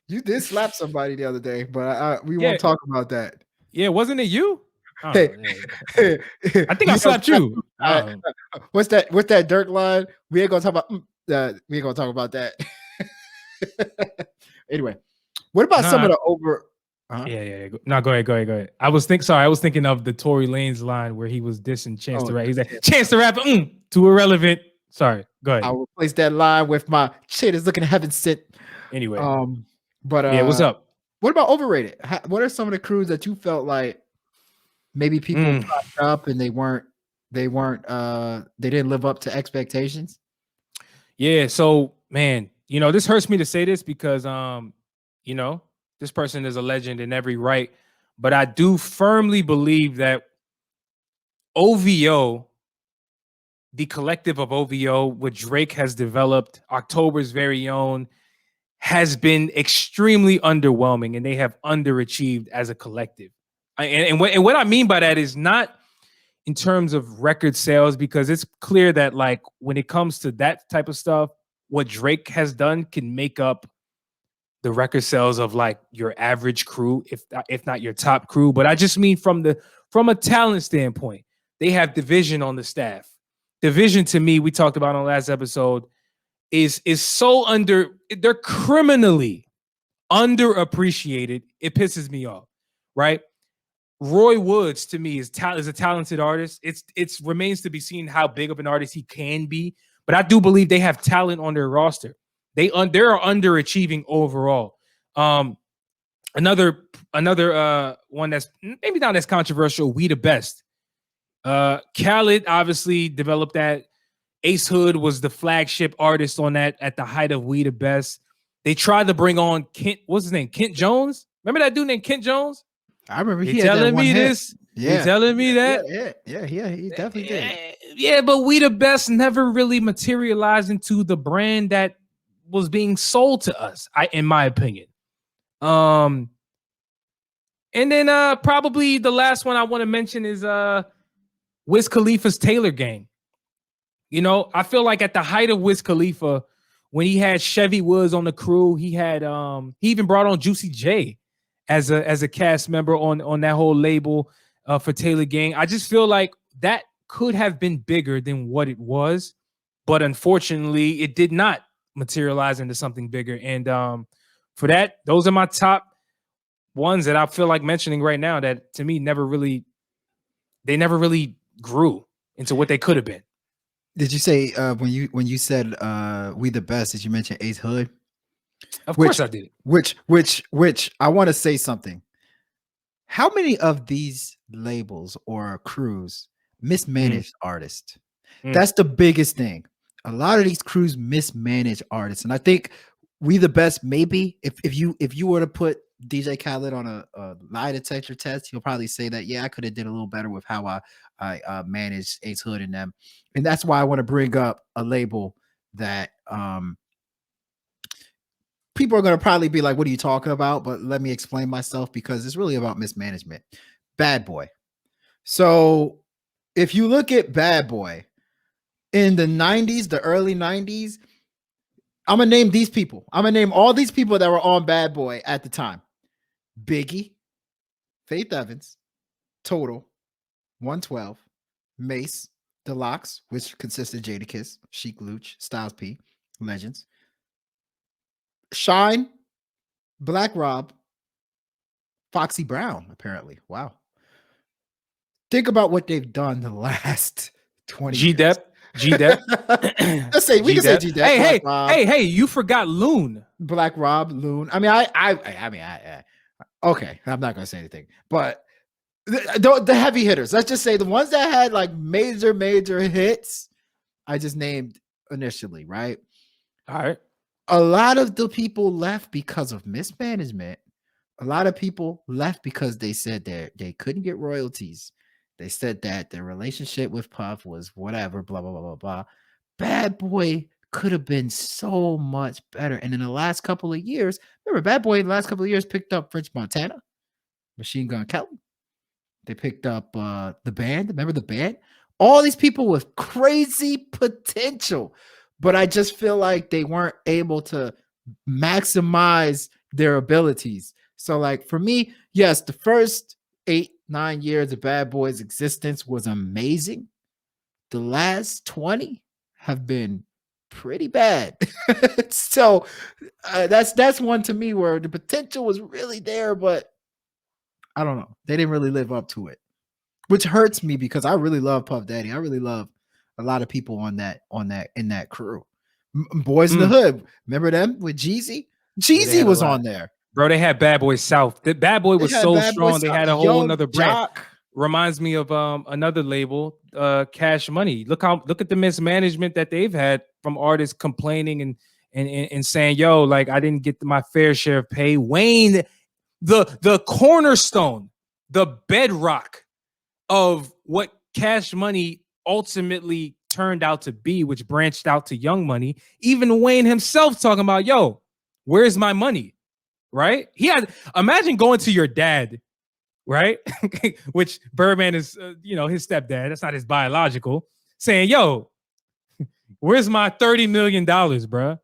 you did slap somebody the other day, but we won't talk about that. Yeah, wasn't it you? Hey, I think I slapped you. What's that Dirk line? We ain't gonna talk about we ain't gonna talk about that. Anyway, what about some of the over? Yeah. No, go ahead. I was thinking of the Tory Lanez line where he was dissing Chance the Rapper. He's like, Chance the Rapper, too irrelevant. Sorry, go ahead. I'll replace that line with my shit is looking heaven sent. Anyway, what's up? What about overrated? What are some of the crews that you felt like maybe people popped up and they didn't live up to expectations? Yeah, so man, this hurts me to say this because this person is a legend in every right, but I do firmly believe that OVO, the collective of OVO, what Drake has developed, October's very own, has been extremely underwhelming, and they have underachieved as a collective. And what I mean by that is not in terms of record sales, because it's clear that like when it comes to that type of stuff, what Drake has done can make up the record sales of like your average crew, if not your top crew. But I just mean from a talent standpoint, they have Vizion on the staff. Vizion, to me, we talked about on the last episode, is so they're criminally underappreciated. It pisses me off, right? Roy Woods, to me, is a talented artist. It's remains to be seen how big of an artist he can be, but I do believe they have talent on their roster. They're underachieving overall. Another one that's maybe not as controversial, We the Best. Khaled obviously developed that. Ace Hood was the flagship artist on that at the height of We the Best. They tried to bring on Kent, what's his name? Kent Jones. Remember that dude named Kent Jones? I remember he telling me this. Yeah. He telling me that. Yeah. He definitely did. Yeah, but We the Best never really materialized into the brand that was being sold to us, in my opinion. And then probably the last one I want to mention is Wiz Khalifa's Taylor Gang. I feel like at the height of Wiz Khalifa, when he had Chevy Woods on the crew, he had he even brought on Juicy J as a cast member on that whole label for Taylor Gang. I just feel like that could have been bigger than what it was, but unfortunately, it did not materialize into something bigger. And for that, those are my top ones that I feel like mentioning right now that to me never really grew into what they could have been. Did you say when you said We the Best, did you mention Ace Hood? Of course I did. Which I want to say something. How many of these labels or crews mismanage artists? That's the biggest thing. A lot of these crews mismanage artists, and I think We the Best, maybe if you were to put DJ Khaled on a lie detector test, he'll probably say that, yeah, I could have did a little better with how I managed Ace Hood and them. And that's why I want to bring up a label that people are going to probably be like, what are you talking about? But let me explain myself, because it's really about mismanagement. Bad Boy. So if you look at Bad Boy in the 90s, the early 90s, I'm going to name these people. I'm going to name all these people that were on Bad Boy at the time. Biggie, Faith Evans, Total, 112, Mace, Deluxe, which consists of Jadakiss, Chic Luch, Styles P, Legends, Shine, Black Rob, Foxy Brown, apparently. Wow. Think about what they've done the last 20 years. G-Dep. G-Dep. Let's say we can say G-Dep. Hey, you forgot Loon. Black Rob, Loon. I mean, okay, I'm not gonna say anything, but the heavy hitters. Let's just say the ones that had like major hits. I just named initially, right? All right. A lot of the people left because of mismanagement. A lot of people left because they said that they couldn't get royalties. They said that their relationship with Puff was whatever, blah, blah, blah, blah, blah. Bad Boy could have been so much better. And in the last couple of years, remember, Bad Boy in the last couple of years picked up French Montana, Machine Gun Kelly. They picked up the band. Remember the band? All these people with crazy potential. But I just feel like they weren't able to maximize their abilities. So, like, for me, yes, the first 8-9 years of Bad Boy's existence was amazing. The last 20 have been pretty bad. So that's one to me where the potential was really there, but I don't know. They didn't really live up to it, which hurts me because I really love Puff Daddy. I really love a lot of people in that crew. Boys in the Hood. Remember them with Jeezy? Jeezy was on there. Bro, they had Bad Boy South. The Bad Boy was so strong. They had a whole another brand. Reminds me of another label, Cash Money. Look at the mismanagement that they've had from artists complaining and saying, yo, like, I didn't get my fair share of pay. Wayne, the cornerstone, the bedrock of what Cash Money ultimately turned out to be, which branched out to Young Money. Even Wayne himself talking about, yo, where's my money? Right? Imagine going to your dad, right? Which Birdman is, his stepdad. That's not his biological. Saying, yo, where's my $30 million, bruh?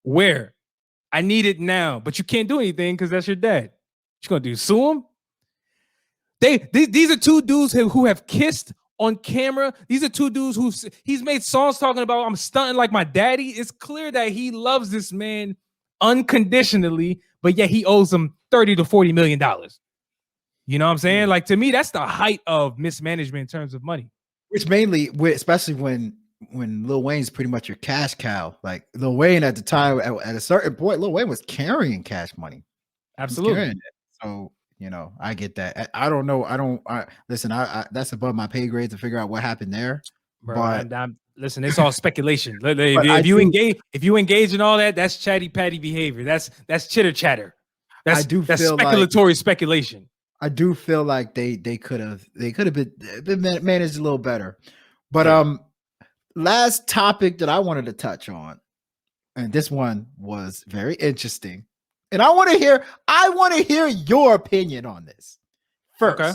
Where? I need it now. But you can't do anything because that's your dad. What you gonna do? Sue him? These are two dudes who have kissed on camera. These are two dudes he's made songs talking about, I'm stunting like my daddy. It's clear that he loves this man unconditionally, but yet he owes him $30 to $40 million. You know what I'm saying? Like, to me, that's the height of mismanagement in terms of money. Which mainly, especially when Lil Wayne's pretty much your cash cow. Like, Lil Wayne at the time, at a certain point, Lil Wayne was carrying Cash Money. Absolutely. So, I get that. I don't know. Listen, that's above my pay grade to figure out what happened there. Bro, but listen, it's all speculation. If you engage in all that, that's chatty patty behavior. That's chitter chatter. That's speculatory speculation. I do feel like they could have been managed a little better. But last topic that I wanted to touch on, and this one was very interesting. And I want to hear your opinion on this first. Okay.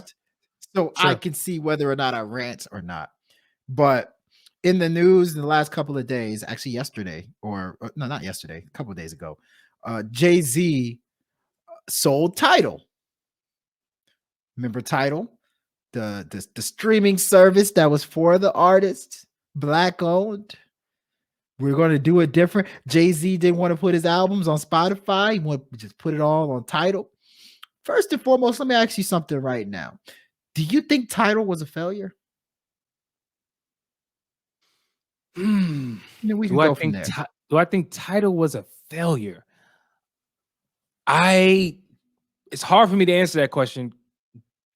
So I can see whether or not I rant or not. But in the news in the last couple of days, actually yesterday, or no, not yesterday, a couple of days ago, Jay-Z sold Tidal. Remember Tidal? The streaming service that was for the artists, Black owned. We're going to do it different. Jay-Z didn't want to put his albums on Spotify. He wanted to just put it all on Tidal. First and foremost, let me ask you something right now. Do you think Tidal was a failure? We can go from there. Do I think Tidal was a failure? It's hard for me to answer that question,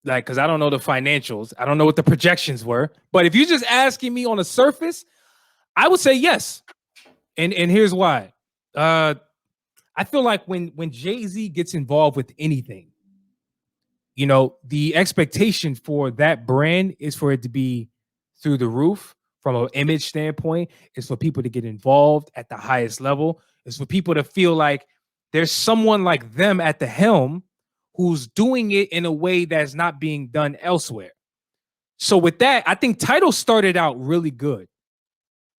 like, because I don't know the financials. I don't know what the projections were. But if you're just asking me on the surface, I would say yes. And here's why. I feel like when Jay-Z gets involved with anything, the expectation for that brand is for it to be through the roof. From an image standpoint, is for people to get involved at the highest level. It's for people to feel like there's someone like them at the helm who's doing it in a way that's not being done elsewhere. So with that, I think Tidal started out really good.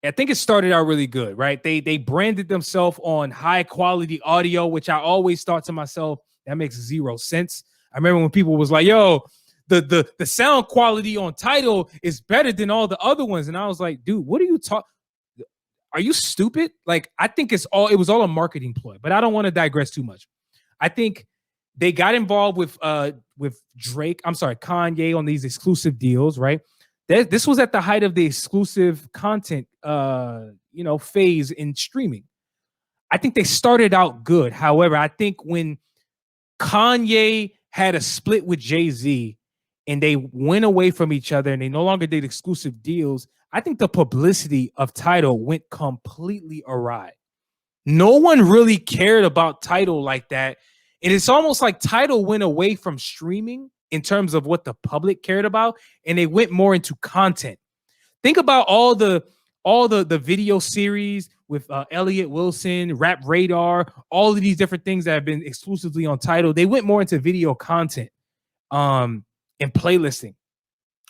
I think it started out really good, right? They branded themselves on high quality audio, which I always thought to myself, that makes zero sense. I remember when people was like, yo, the sound quality on Tidal is better than all the other ones. And I was like, dude, what are you talking? Are you stupid? Like, I think it was all a marketing ploy, but I don't want to digress too much. I think they got involved with Kanye on these exclusive deals, right? This was at the height of the exclusive content, phase in streaming. I think they started out good. However, I think when Kanye had a split with Jay-Z and they went away from each other and they no longer did exclusive deals, I think the publicity of Tidal went completely awry. No one really cared about Tidal like that. And it's almost like Tidal went away from streaming in terms of what the public cared about, and they went more into content. Think about all the video series with Elliott Wilson, Rap Radar, all of these different things that have been exclusively on Tidal. They went more into video content and playlisting,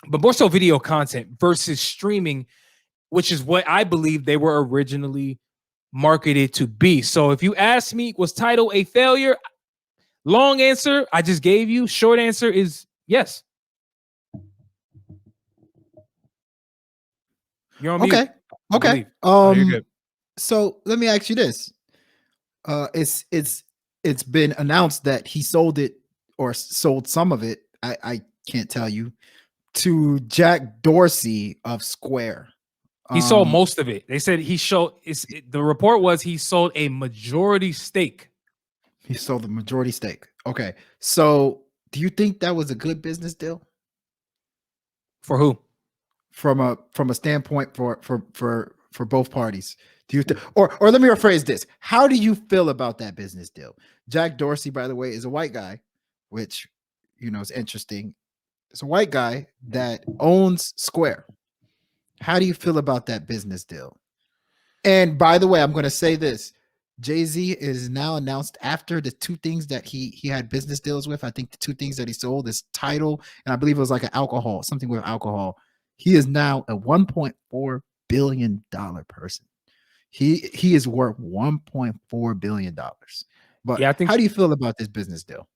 but more so video content versus streaming, which is what I believe they were originally marketed to be. So if you ask me, was Tidal a failure? Long answer I just gave you. Short answer is yes. You're on Okay. mute. Okay. You're good. So let me ask you this. It's been announced that he sold it or sold some of it. I can't tell you, to Jack Dorsey of Square. He sold most of it. They said the report was he sold a majority stake. He sold the majority stake. Okay. So do you think that was a good business deal? For who? From a standpoint for both parties. Do you or let me rephrase this. How do you feel about that business deal? Jack Dorsey, by the way, is a white guy, which is interesting. It's a white guy that owns Square. How do you feel about that business deal? And by the way, I'm going to say this. Jay-Z is now announced after the two things that he had business deals with. I think the two things that he sold is Tidal, and I believe it was like something with alcohol. He is now a $1.4 billion person. He is worth $1.4 billion. But yeah, how do you feel about this business deal?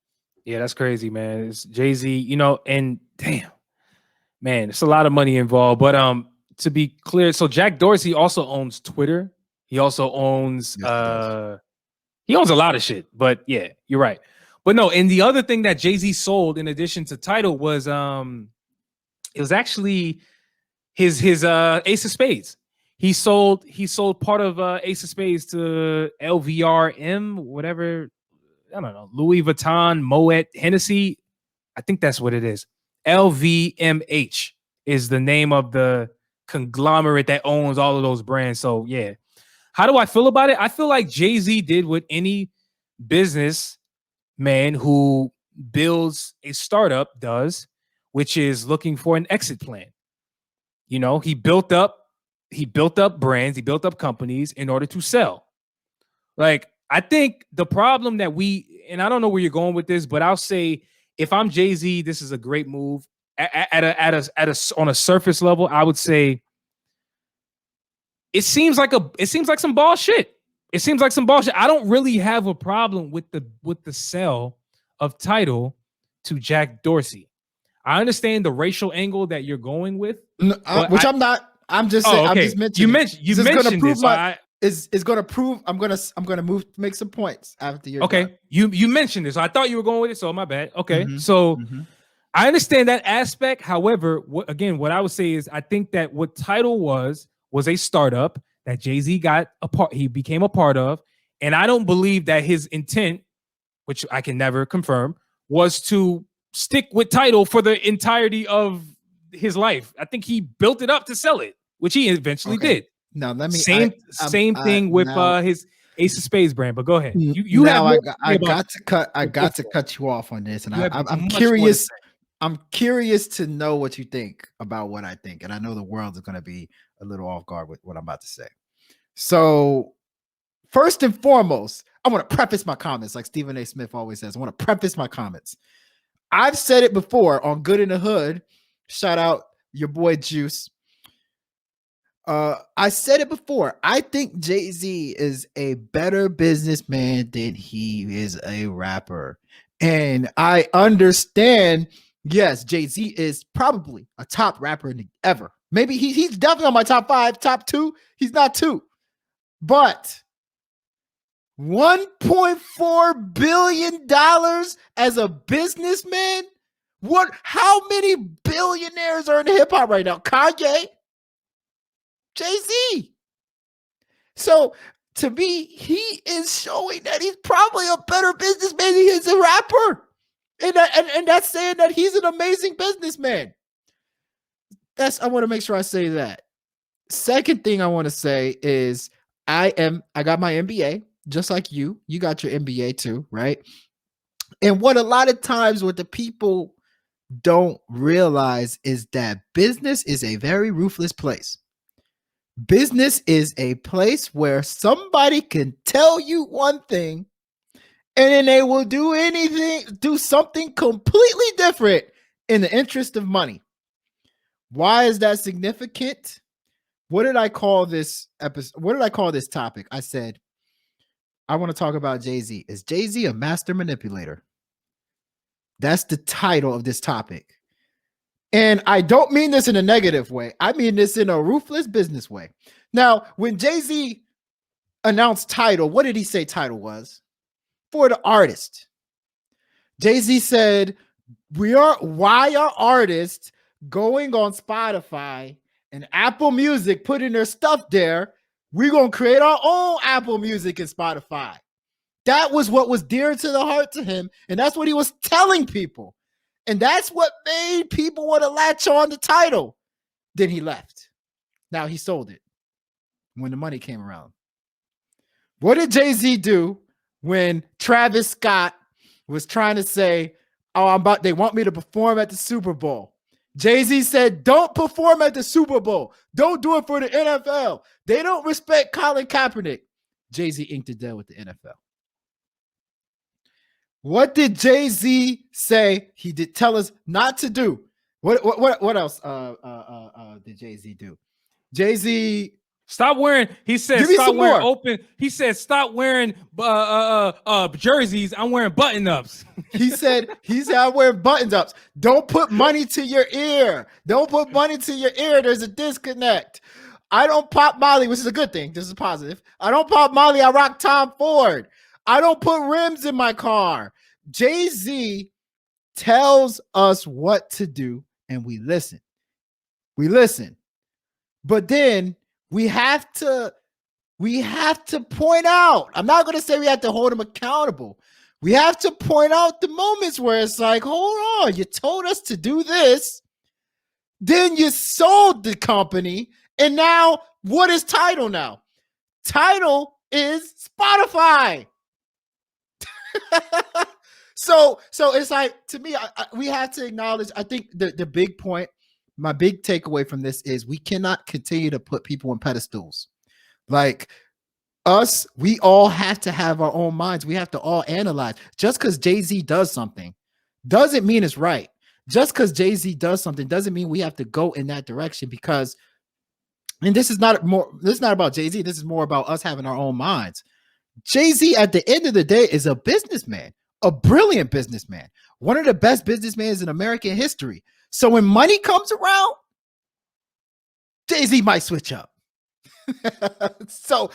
Yeah, that's crazy, man. It's Jay-Z, and damn, man, it's a lot of money involved. But to be clear, so Jack Dorsey also owns Twitter. He also owns he owns a lot of shit. But yeah, you're right. But no, and the other thing that Jay-Z sold in addition to Tidal was it was actually his Ace of Spades. He sold part of Ace of Spades to LVRM, whatever, I don't know, Louis Vuitton, Moet, Hennessy. I think that's what it is. LVMH is the name of the conglomerate that owns all of those brands. So yeah. How do I feel about it? I feel like Jay-Z did what any business man who builds a startup does, which is looking for an exit plan. He built up brands, he built up companies in order to sell. Like, I think the problem that and I don't know where you're going with this, but I'll say if I'm Jay-Z, this is a great move. On a surface level, I would say it seems like some bullshit. It seems like some bullshit. I don't really have a problem with the sale of Tidal to Jack Dorsey. I understand the racial angle that you're going with, which I'm not. I'm just saying. Okay. I'm just mentioning. You mentioned this. It's going to prove. I'm going to make some points after you're okay. done. You mentioned this. So I thought you were going with it. So my bad. Okay. So I understand that aspect. However, what I would say is I think that what Tidal was a startup that Jay-Z he became a part of. And I don't believe that his intent, which I can never confirm, was to stick with Tidal for the entirety of his life. I think he built it up to sell it, which he eventually did. Now let me same thing with his Ace of Spades brand. But go ahead. You have I got to cut you off on this, and I'm curious. I'm curious to know what you think about what I think, and I know the world is going to be a little off guard with what I'm about to say. So, first and foremost, I want to preface my comments like Stephen A. Smith always says. I want to preface my comments. I've said it before on Good in the Hood. Shout out your boy Juice. I said it before. I think Jay-Z is a better businessman than he is a rapper. And I understand, yes, Jay-Z is probably a top rapper ever. Maybe he's definitely on my top 5, top 2. He's not 2. But $1.4 billion as a businessman How many billionaires are in hip hop right now? Kanye, Jay-Z. So to me, he is showing that he's probably a better businessman than he is a rapper. And that's saying that he's an amazing businessman. I want to make sure I say that. Second thing I want to say is I got my MBA, just like you. You got your MBA too, right? And what a lot of times what the people don't realize is that business is a very ruthless place. Business is a place where somebody can tell you one thing and then they will do something completely different in the interest of money. Why is that significant? What did I call this episode? What did I call this topic? I said, I want to talk about Jay-Z. Is Jay-Z a master manipulator? That's the title of this topic. And I don't mean this in a negative way. I mean this in a ruthless business way. Now, when Jay-Z announced Tidal, what did he say Tidal was? For the artist. Jay-Z said, why are artists going on Spotify and Apple Music, putting their stuff there? We're going to create our own Apple Music and Spotify. That was what was dear to the heart to him. And that's what he was telling people. And that's what made people want to latch on to Tidal. Then he left. Now he sold it when the money came around. What did Jay-Z do when Travis Scott was trying to say, oh, they want me to perform at the Super Bowl? Jay-Z said, don't perform at the Super Bowl. Don't do it for the NFL. They don't respect Colin Kaepernick. Jay-Z inked a deal with the NFL. What did Jay-Z say he did tell us not to do? What else did Jay-Z do? Jay-Z stop wearing. He said stop wearing open. He said stop wearing jerseys. I'm wearing button-ups. He said I'm wearing button-ups. Don't put money to your ear. Don't put money to your ear. There's a disconnect. I don't pop Molly, which is a good thing. This is positive. I don't pop Molly. I rock Tom Ford. I don't put rims in my car. Jay-Z tells us what to do and we listen. We listen. But then we have to point out. I'm not going to say we have to hold him accountable. We have to point out the moments where it's like, hold on, you told us to do this. Then you sold the company. And now what is Tidal now? Tidal is Spotify. So it's like, to me, we have to acknowledge, I think the big point, my big takeaway from this is we cannot continue to put people on pedestals. Like us, we all have to have our own minds. We have to all analyze. Just because Jay-Z does something doesn't mean it's right. Just because Jay-Z does something doesn't mean we have to go in that direction, because, and this is not about Jay-Z. This is more about us having our own minds. Jay-Z, at the end of the day, is a businessman, a brilliant businessman, one of the best businessmen in American history. So when money comes around, Jay-Z might switch up. So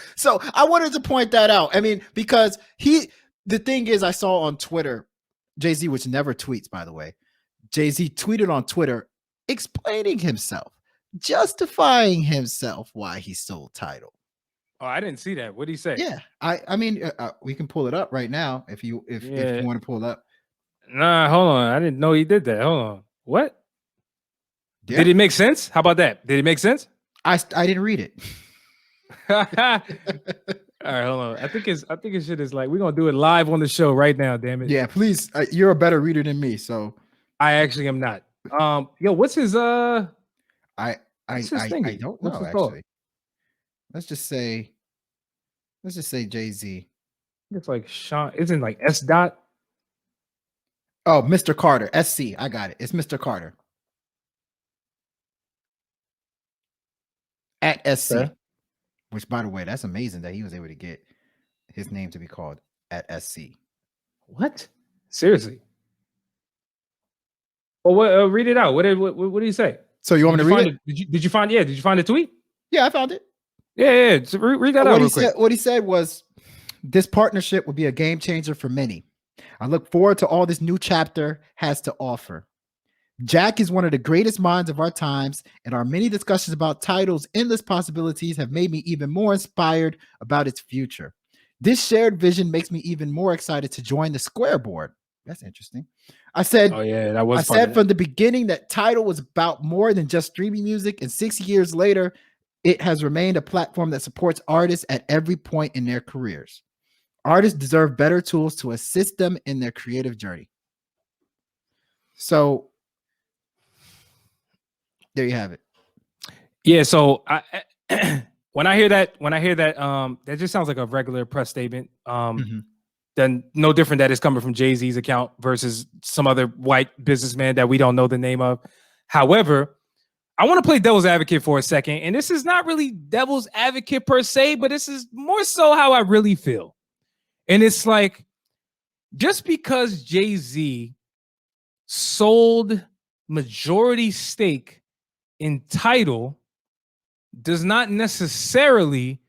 I wanted to point that out. I mean, because the thing is, I saw on Twitter, Jay-Z, which never tweets, by the way, Jay-Z tweeted on Twitter explaining himself, justifying himself why he sold Tidal. Oh, I didn't see that. What did he say? Yeah, I mean, we can pull it up right now if you want to pull it up. Nah, hold on. I didn't know he did that. Hold on. What? Yeah. Did it make sense? How about that? Did it make sense? I didn't read it. All right, hold on. I think his shit is like, we're gonna do it live on the show right now. Damn it. Yeah, please. You're a better reader than me, so I actually am not. Yo, what's his I don't know actually. Let's just say Jay-Z. It's like Sean, isn't like S dot. Oh, Mr. Carter. SC. I got it. It's Mr. Carter. At SC. Okay. Which, by the way, that's amazing that he was able to get his name to be called at SC. What? Seriously? Well, what? Read it out. What did he say? So you want me to read it? Did you find the tweet? Yeah, I found it. Yeah. So read that out real quick. What he said was, this partnership will be a game changer for many. I look forward to all this new chapter has to offer. Jack is one of the greatest minds of our times, and our many discussions about Tidal's endless possibilities have made me even more inspired about its future. This shared vision makes me even more excited to join the Square board. That's interesting. I said, Oh yeah, that was. I said from the beginning that Tidal was about more than just streaming music, and 6 years later, it has remained a platform that supports artists at every point in their careers. Artists deserve better tools to assist them in their creative journey. So there you have it. Yeah. So when I hear that, that just sounds like a regular press statement. Then no different that it's coming from Jay-Z's account versus some other white businessman that we don't know the name of. However, I want to play devil's advocate for a second. And this is not really devil's advocate per se, but this is more so how I really feel. And it's like, just because Jay-Z sold majority stake in Tidal does not necessarily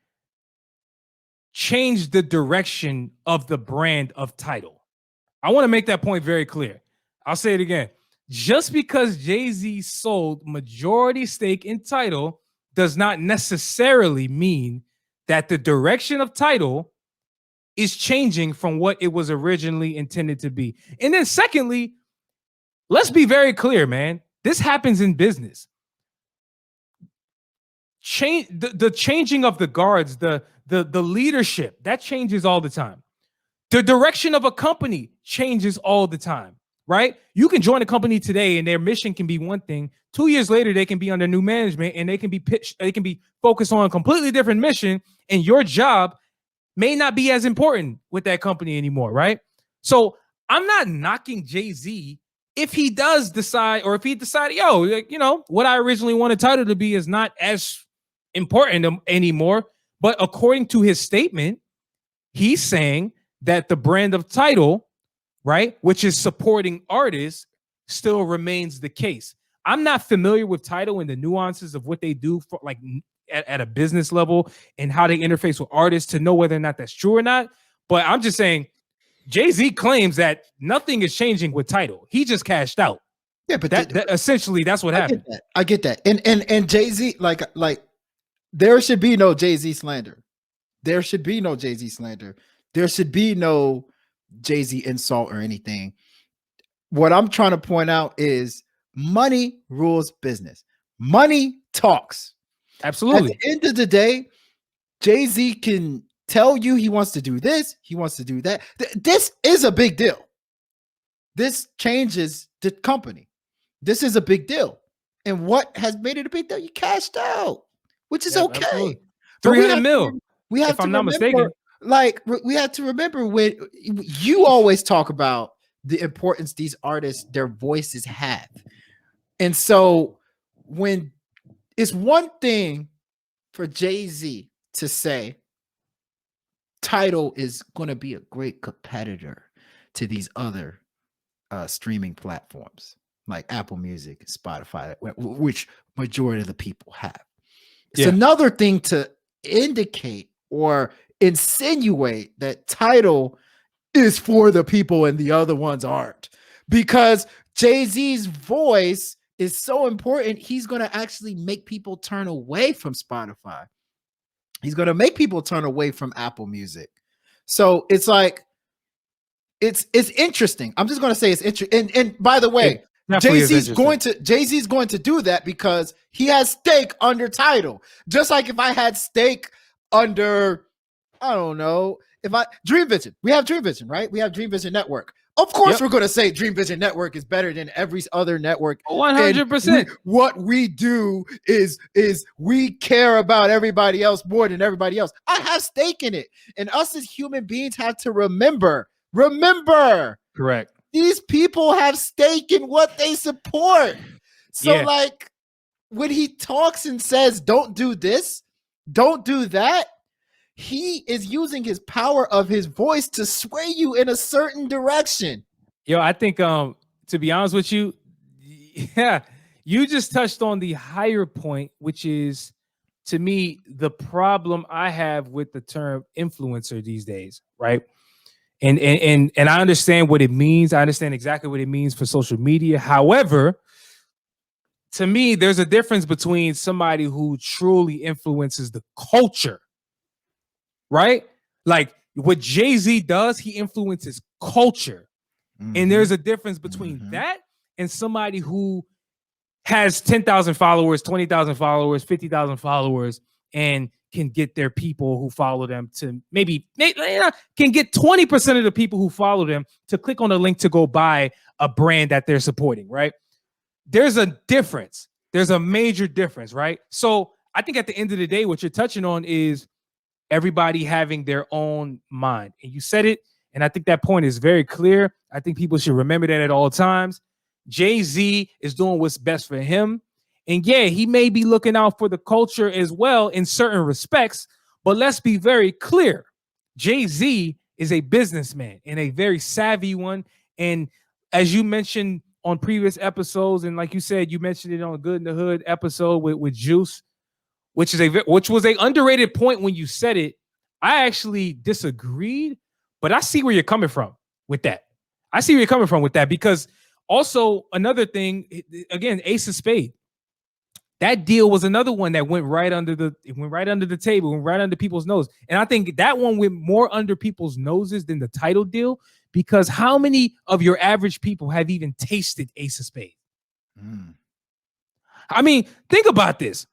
change the direction of the brand of Tidal. I want to make that point very clear. I'll say it again. Just because Jay-Z sold majority stake in Tidal does not necessarily mean that the direction of Tidal is changing from what it was originally intended to be. And then secondly, let's be very clear, man. This happens in business. The changing of the guards, the leadership, that changes all the time. The direction of a company changes all the time, right? You can join a company today and their mission can be one thing. 2 years later, they can be under new management and they can be pitched, they can be focused on a completely different mission, and your job may not be as important with that company anymore, right? So I'm not knocking Jay-Z if he does decide, or if he decided, yo, you know, what I originally wanted Tidal to be is not as important anymore. But according to his statement, he's saying that the brand of Tidal, right, which is supporting artists, still remains the case. I'm not familiar with Tidal and the nuances of what they do for, like, at a business level and how they interface with artists to know whether or not that's true or not. But I'm just saying, Jay-Z claims that nothing is changing with Tidal. He just cashed out. Yeah, but that essentially that's what happened. I get that. And Jay-Z, like there should be no Jay-Z slander. There should be no Jay-Z slander. There should be no Jay-Z insult or anything. What I'm trying to point out is money rules business. Money talks. Absolutely. At the end of the day, Jay-Z can tell you he wants to do this, he wants to do that. This is a big deal. This changes the company. This is a big deal. And what has made it a big deal? You cashed out, which is okay. Absolutely. 300 mil. We have, if I'm not mistaken. Like, we have to remember, when you always talk about the importance these artists, their voices have. And so when it's one thing for Jay-Z to say Tidal is going to be a great competitor to these other streaming platforms like Apple Music, Spotify, which majority of the people have. It's another thing to indicate or insinuate that Tidal is for the people and the other ones aren't, because Jay-Z's voice is so important. He's going to actually make people turn away from Spotify. He's going to make people turn away from Apple Music. So it's like, it's interesting. I'm just going to say it's interesting. And by the way, Jay-Z's going to do that because he has stake under Tidal. Just like if I had stake under, I don't know, Dream Vision. We have Dream Vision, right? We have Dream Vision Network. Of course, we're going to say Dream Vision Network is better than every other network. 100%. What we do is we care about everybody else more than everybody else. I have stake in it. And us as human beings have to remember. Correct. These people have stake in what they support. So like when he talks and says, don't do this, don't do that, he is using his power of his voice to sway you in a certain direction. Yo, I think, to be honest with you, you just touched on the higher point, which is, to me, the problem I have with the term influencer these days, right? And I understand what it means. I understand exactly what it means for social media. However, to me, there's a difference between somebody who truly influences the culture, right? Like what Jay-Z does, he influences culture. And there's a difference between that and somebody who has 10,000 followers, 20,000 followers, 50,000 followers, and can get their people who follow them to maybe can get 20% of the people who follow them to click on a link to go buy a brand that they're supporting, right? There's a difference. There's a major difference, right? So I think at the end of the day, what you're touching on is everybody having their own mind. And you said it, and I think that point is very clear. I think people should remember that at all times. Jay-Z is doing what's best for him. And yeah, he may be looking out for the culture as well in certain respects, but let's be very clear. Jay-Z is a businessman and a very savvy one. And as you mentioned on previous episodes, and like you said, you mentioned it on Good in the Hood episode with Juice, which was a underrated point when you said it. I actually disagreed, but I see where you're coming from with that. I see where you're coming from with that, because also another thing, again, Ace of Spades. That deal was another one that went right under the table, went right under people's nose. And I think that one went more under people's noses than the Tidal deal, because how many of your average people have even tasted Ace of Spades? I mean, think about this.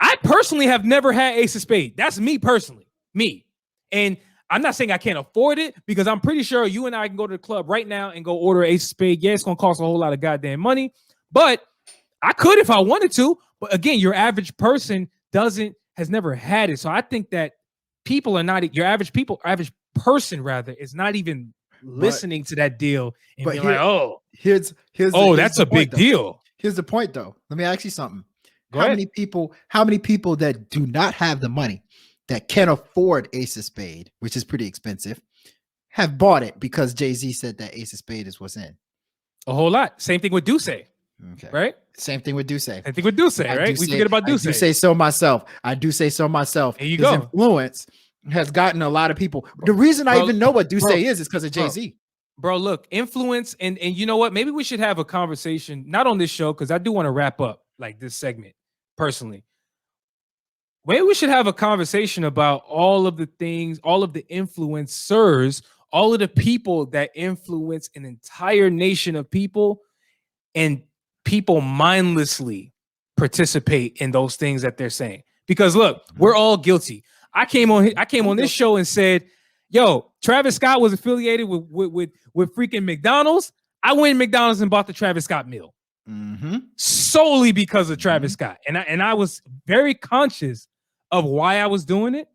I personally have never had Ace of Spades. That's me personally, me. And I'm not saying I can't afford it, because I'm pretty sure you and I can go to the club right now and go order Ace of Spades. Yeah, it's going to cost a whole lot of goddamn money, but I could if I wanted to. But again, your average person has never had it. So I think that people are not, your average person rather, is not even listening to that deal and being like, oh, that's a big deal. Here's the point though. Let me ask you something. How many people that do not have the money, that can't afford Ace of Spade, which is pretty expensive, have bought it because Jay-Z said that Ace of Spade is what's in? A whole lot. Same thing with Duce. Okay. Right? Same thing with Duce. Right? We forget about Duce. I do say so myself. There you His go. influence has gotten a lot of people. The reason I even know what Duce is because of Jay-Z. Bro, look, influence, and you know what? Maybe we should have a conversation, not on this show, because I do want to wrap up like this segment personally. Maybe we should have a conversation about all of the things, all of the influencers, all of the people that influence an entire nation of people, and people mindlessly participate in those things that they're saying. Because look, we're all guilty. I came on this show and said, yo, Travis Scott was affiliated with freaking McDonald's. I went to McDonald's and bought the Travis Scott meal solely because of Travis Scott. And I was very conscious of why I was doing it.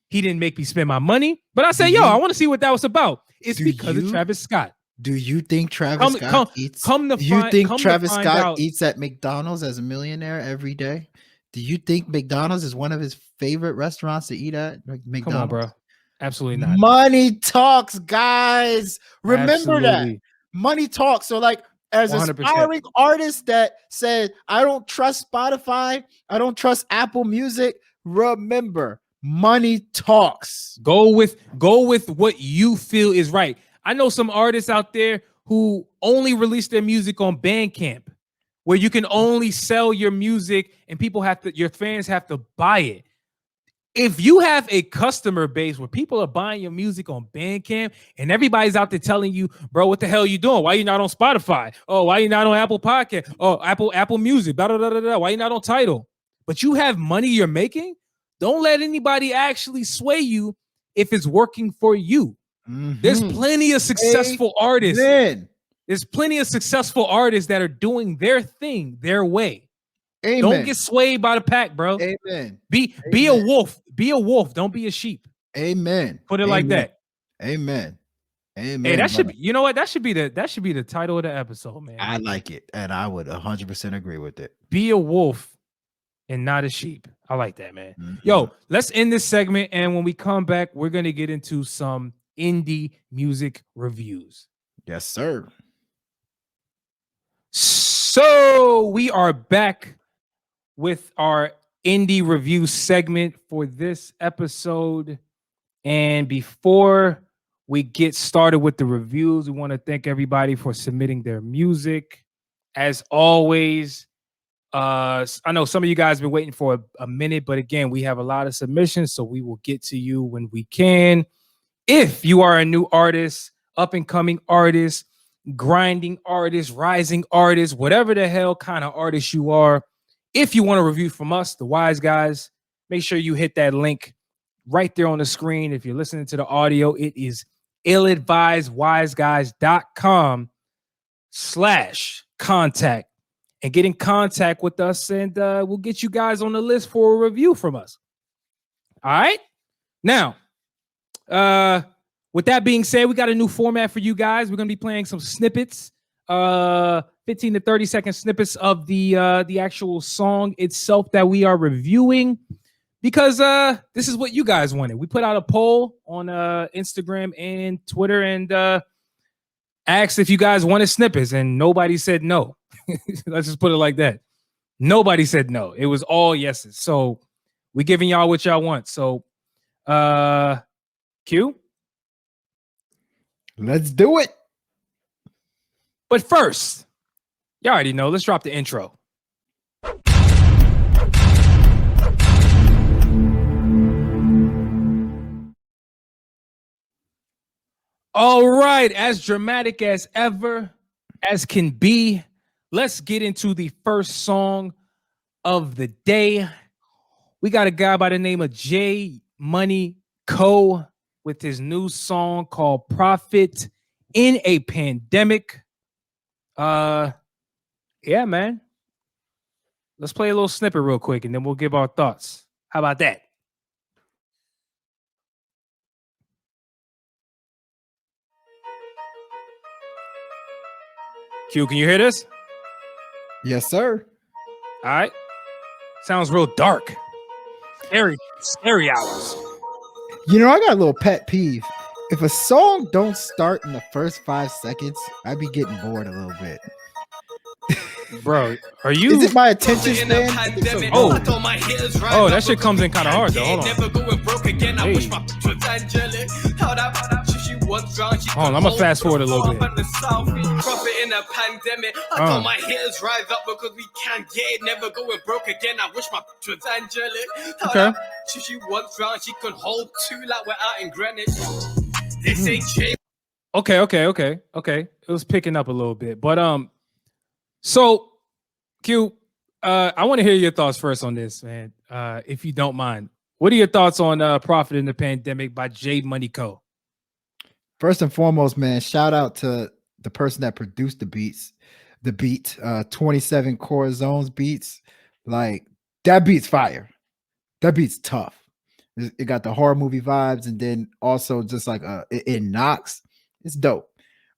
He didn't make me spend my money, but I said, yo, I want to see what that was about. It's because of Travis Scott. Do you think Travis Scott eats? Travis Scott eats at McDonald's as a millionaire every day? Do you think McDonald's is one of his favorite restaurants to eat at? Like McDonald's? Come on, bro. Absolutely not. Money talks, guys. Remember that. Money talks. So like, as 100%. Aspiring artist that said, I don't trust Spotify, I don't trust Apple Music, remember, money talks. Go with what you feel is right. I know some artists out there who only release their music on Bandcamp, where you can only sell your music and your fans have to buy it. If you have a customer base where people are buying your music on Bandcamp and everybody's out there telling you, bro, what the hell are you doing? Why are you not on Spotify? Oh, why are you not on Apple Podcast? Oh, Apple Music, blah, blah, blah, blah, blah. Why are you not on Tidal? But you have money you're making. Don't let anybody actually sway you if it's working for you. There's plenty of successful artists. There's plenty of successful artists that are doing their thing their way. Amen. Don't get swayed by the pack, bro. Amen. Be a wolf. Be a wolf. Don't be a sheep. Amen. Put it like that. Amen. Amen. Hey, that should be, you know what? That should be the title of the episode, man. I like it, and I would 100% agree with it. Be a wolf and not a sheep. I like that, man. Yo, let's end this segment, and when we come back, we're gonna get into some indie music reviews. Yes, sir. So we are back with our indie review segment for this episode. And before we get started with the reviews, we want to thank everybody for submitting their music. As always, I know some of you guys have been waiting for a minute, but again, we have a lot of submissions, so we will get to you when we can. If you are a new artist, up and coming artist, grinding artist, rising artist, whatever the hell kind of artist you are, if you want a review from us, the Wise Guys, make sure you hit that link right there on the screen. If you're listening to the audio, it is illadvisedwiseguys.com/contact, and get in contact with us, and we'll get you guys on the list for a review from us. All right. Now, with that being said, we got a new format for you guys. We're gonna be playing some snippets, 15 to 30-second snippets of the actual song itself that we are reviewing, because this is what you guys wanted. We put out a poll on Instagram and Twitter, and asked if you guys wanted snippets, and nobody said no. Let's just put it like that. Nobody said no. It was all yeses. So we're giving y'all what y'all want. So Q, let's do it. But first, y'all already know, let's drop the intro. All right, as dramatic as ever, as can be, let's get into the first song of the day. We got a guy by the name of Jmoneyco with his new song called Profit in a Pandemic. Yeah, man. Let's play a little snippet real quick, and then we'll give our thoughts. How about that? Q, can you hear this? Yes, sir. All right. Sounds real dark. Scary hours. You know, I got a little pet peeve. If a song don't start in the first 5 seconds, I'd be getting bored a little bit. Bro, are you? Is it my attention span? Oh, that shit comes in kind of hard though. Hold on. Hold on, I'm gonna fast forward a little bit. Profit in a pandemic. I told my haters rise up because we can't get it. Never going broke again. I wish my was angelic. Okay. She once drowned, she could hold two like we're out in Greenwich. They say Jay. Okay. It was picking up a little bit, but so Q, I want to hear your thoughts first on this, man. If you don't mind, what are your thoughts on "Profit in the Pandemic" by Jmoneyco? First and foremost, man, shout out to the person that produced the beat, 27 Core Zones beats. Like, that beat's fire. That beat's tough. It got the horror movie vibes, and then also just like it knocks. It's dope.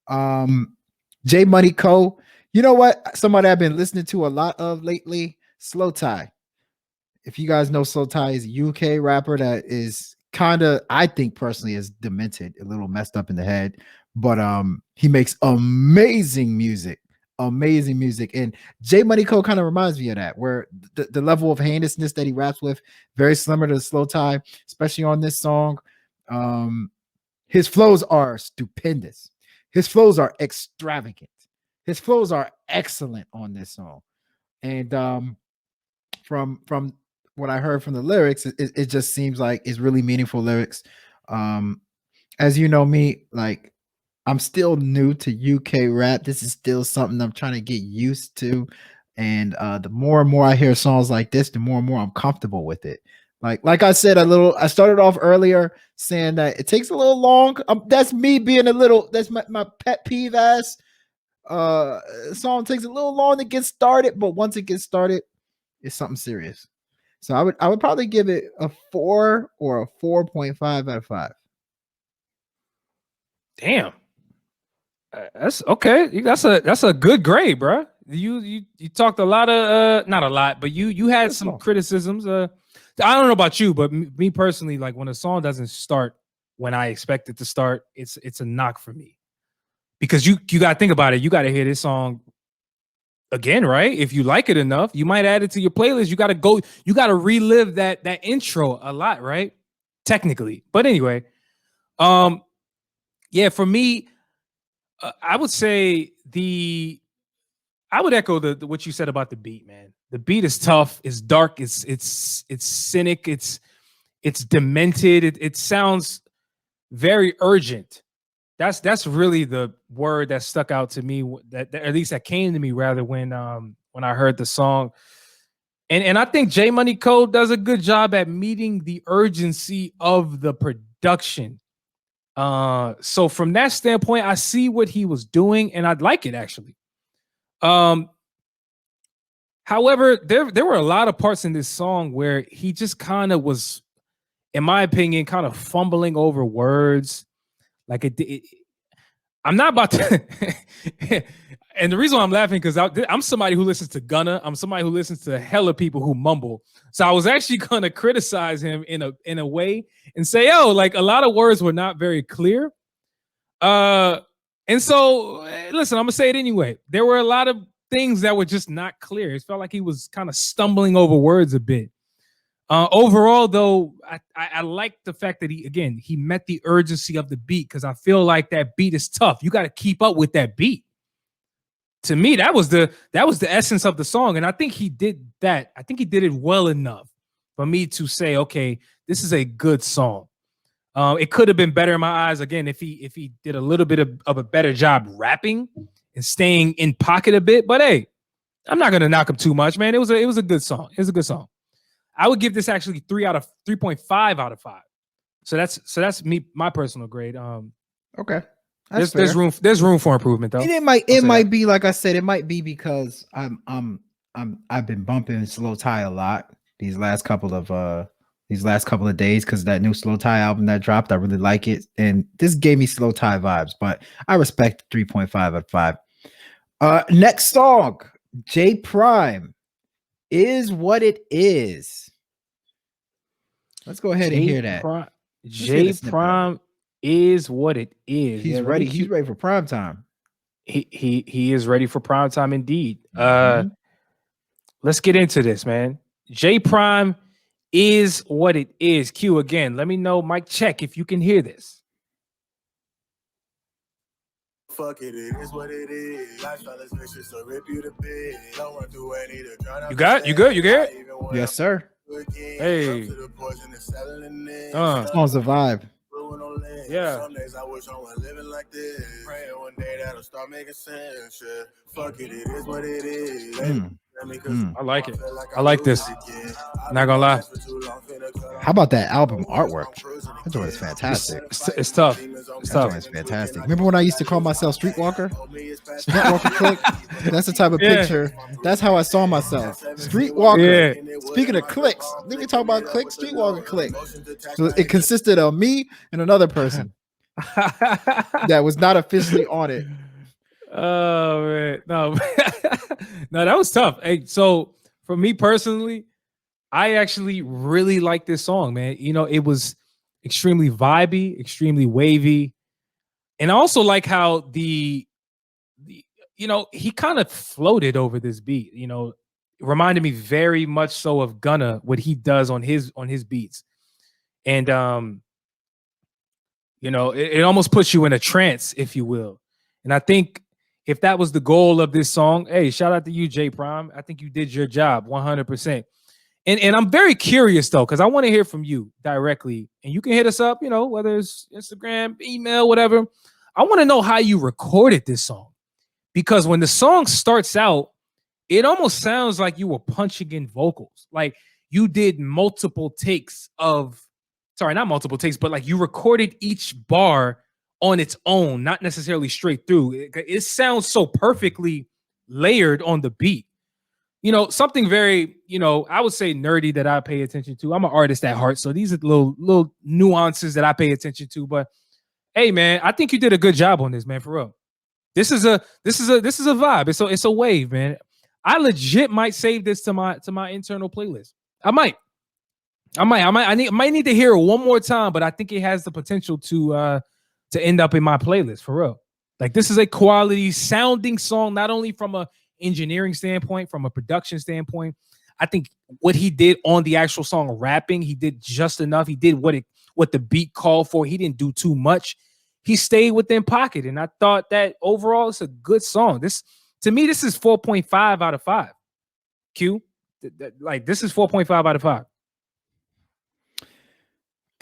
Jmoneyco, you know what? Somebody I've been listening to a lot of lately, Slow Tie. If you guys know Slow Tie, is a UK rapper that is kind of, I think personally, is demented, a little messed up in the head, but he makes amazing music. And Jmoneyco kind of reminds me of that, where the level of heinousness that he raps with, very similar to Slow Tie, especially on this song. His flows are stupendous. His flows are extravagant. His flows are excellent on this song. And from what I heard from the lyrics, it just seems like it's really meaningful lyrics. As you know me, like, I'm still new to UK rap. This is still something I'm trying to get used to. And the more and more I hear songs like this, the more and more I'm comfortable with it. Like I said, I started off earlier saying that it takes a little long. That's me being a little, that's my pet peeve ass. Song takes a little long to get started, but once it gets started, it's something serious. So I would probably give it a 4 or a 4.5 out of 5. Damn. That's okay. That's a good grade, bro. You talked a lot of not a lot, but you had some criticisms. I don't know about you, but me personally, like, when a song doesn't start when I expect it to start, it's a knock for me. Because you got to think about it. You got to hear this song again, right? If you like it enough, you might add it to your playlist. You got to relive that intro a lot, right? Technically. But anyway, yeah, for me, I would say I would echo what you said about the beat, man. The beat is tough. It's dark. It's cynic. It's demented. It sounds very urgent. That's really the word that stuck out to me. That at least that came to me rather when I heard the song. And I think Jmoneyco does a good job at meeting the urgency of the production. So from that standpoint, I see what he was doing, and I'd like it actually. However, there were a lot of parts in this song where he just kind of was, in my opinion, kind of fumbling over words. Like I'm not about to. And the reason why I'm laughing because I'm somebody who listens to Gunna. I'm somebody who listens to hella people who mumble. So I was actually gonna criticize him in a way and say, "Yo, like a lot of words were not very clear." And so listen, I'm gonna say it anyway. There were a lot of things that were just not clear. It felt like he was kind of stumbling over words a bit. Overall, though, I like the fact that he met the urgency of the beat because I feel like that beat is tough. You got to keep up with that beat. To me, that was the essence of the song, and I think he did that. I think he did it well enough for me to say, okay, this is a good song. It could have been better in my eyes again if he did a little bit of a better job rapping and staying in pocket a bit. But hey, I'm not gonna knock him too much, man. It was a good song. It was a good song. I would give this actually 3.5 out of 5. So that's my personal grade. Okay. There's room for improvement though. And it might be like I said, it might be because I've been bumping Slow Tie a lot these last couple of days because that new Slow Tie album that dropped, I really like it. And this gave me Slow Tie vibes, but I respect 3.5 out of 5. Next song, J Prime, Is What It Is. Let's go ahead and hear that. J Prime is what it is. He's ready. He's ready for prime time. He is ready for prime time indeed. Let's get into this, man. J Prime is what it is. Q again. Let me know, Mike check, if you can hear this. Fuck it, it is what it is. Lifestyle is vicious, so rip you to bed. Don't run through any to drown out. You got? You good? You good? Yes, sir. Hey. Song's a vibe. Yeah. Some days I wish I was living like this. Praying one day that'll start making sense. Yeah. Fuck it, it is what it is. I like it. I like this. Not gonna lie. How about that album artwork? That joint is fantastic. It's tough. It's tough. It's fantastic. Remember when I used to call myself Streetwalker? Streetwalker Click. That's the type of picture. That's how I saw myself. Streetwalker. Yeah. Speaking of clicks, let me talk about Click. Streetwalker Click. So it consisted of me and another person that was not officially on it. Oh man, no, no, that was tough. Hey, so for me personally, I actually really like this song, man. You know, it was extremely vibey, extremely wavy, and I also like how the you know, he kind of floated over this beat. You know, it reminded me very much so of Gunna, what he does on his beats, and you know, it almost puts you in a trance, if you will, and I think. If that was the goal of this song, hey, shout out to you, J Prime. I think you did your job 100%. And I'm very curious, though, because I want to hear from you directly. And you can hit us up, you know, whether it's Instagram, email, whatever. I want to know how you recorded this song. Because when the song starts out, it almost sounds like you were punching in vocals. Like you did multiple takes of, sorry, not multiple takes, but like you recorded each bar on its own, not necessarily straight through. It sounds so perfectly layered on the beat. You know, something very, you know, I would say nerdy that I pay attention to. I'm an artist at heart, so these are little nuances that I pay attention to. But hey, man, I think you did a good job on this, man, for real. This is a vibe. It's a wave, man. I legit might save this to my internal playlist. I might need to hear it one more time, but I think it has the potential to end up in my playlist for real. Like this is a quality sounding song, not only from a engineering standpoint, from a production standpoint. I think what he did on the actual song rapping, he did just enough. He did what the beat called for. He didn't do too much. He stayed within pocket, and I thought that overall it's a good song. This to me, this is 4.5 out of 5. Q. like this is 4.5 out of 5. What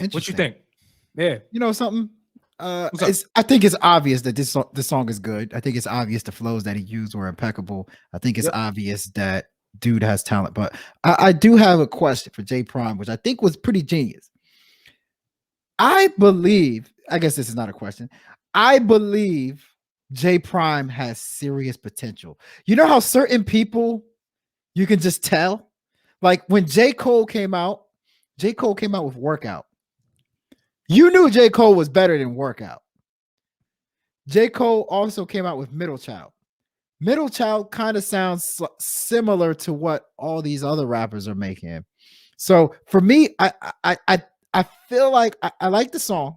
you Interesting. think? Yeah. You know something? What's up? I think it's obvious that this song is good. I think it's obvious the flows that he used were impeccable. I think it's Yep. obvious that dude has talent. But I do have a question for J Prime, which I think was pretty genius. I guess this is not a question. I believe J Prime has serious potential. You know how certain people you can just tell? Like when J. Cole came out with Workout. You knew J. Cole was better than Workout. J. Cole also came out with Middle Child. Middle Child kind of sounds similar to what all these other rappers are making. So for me, I feel like I like the song,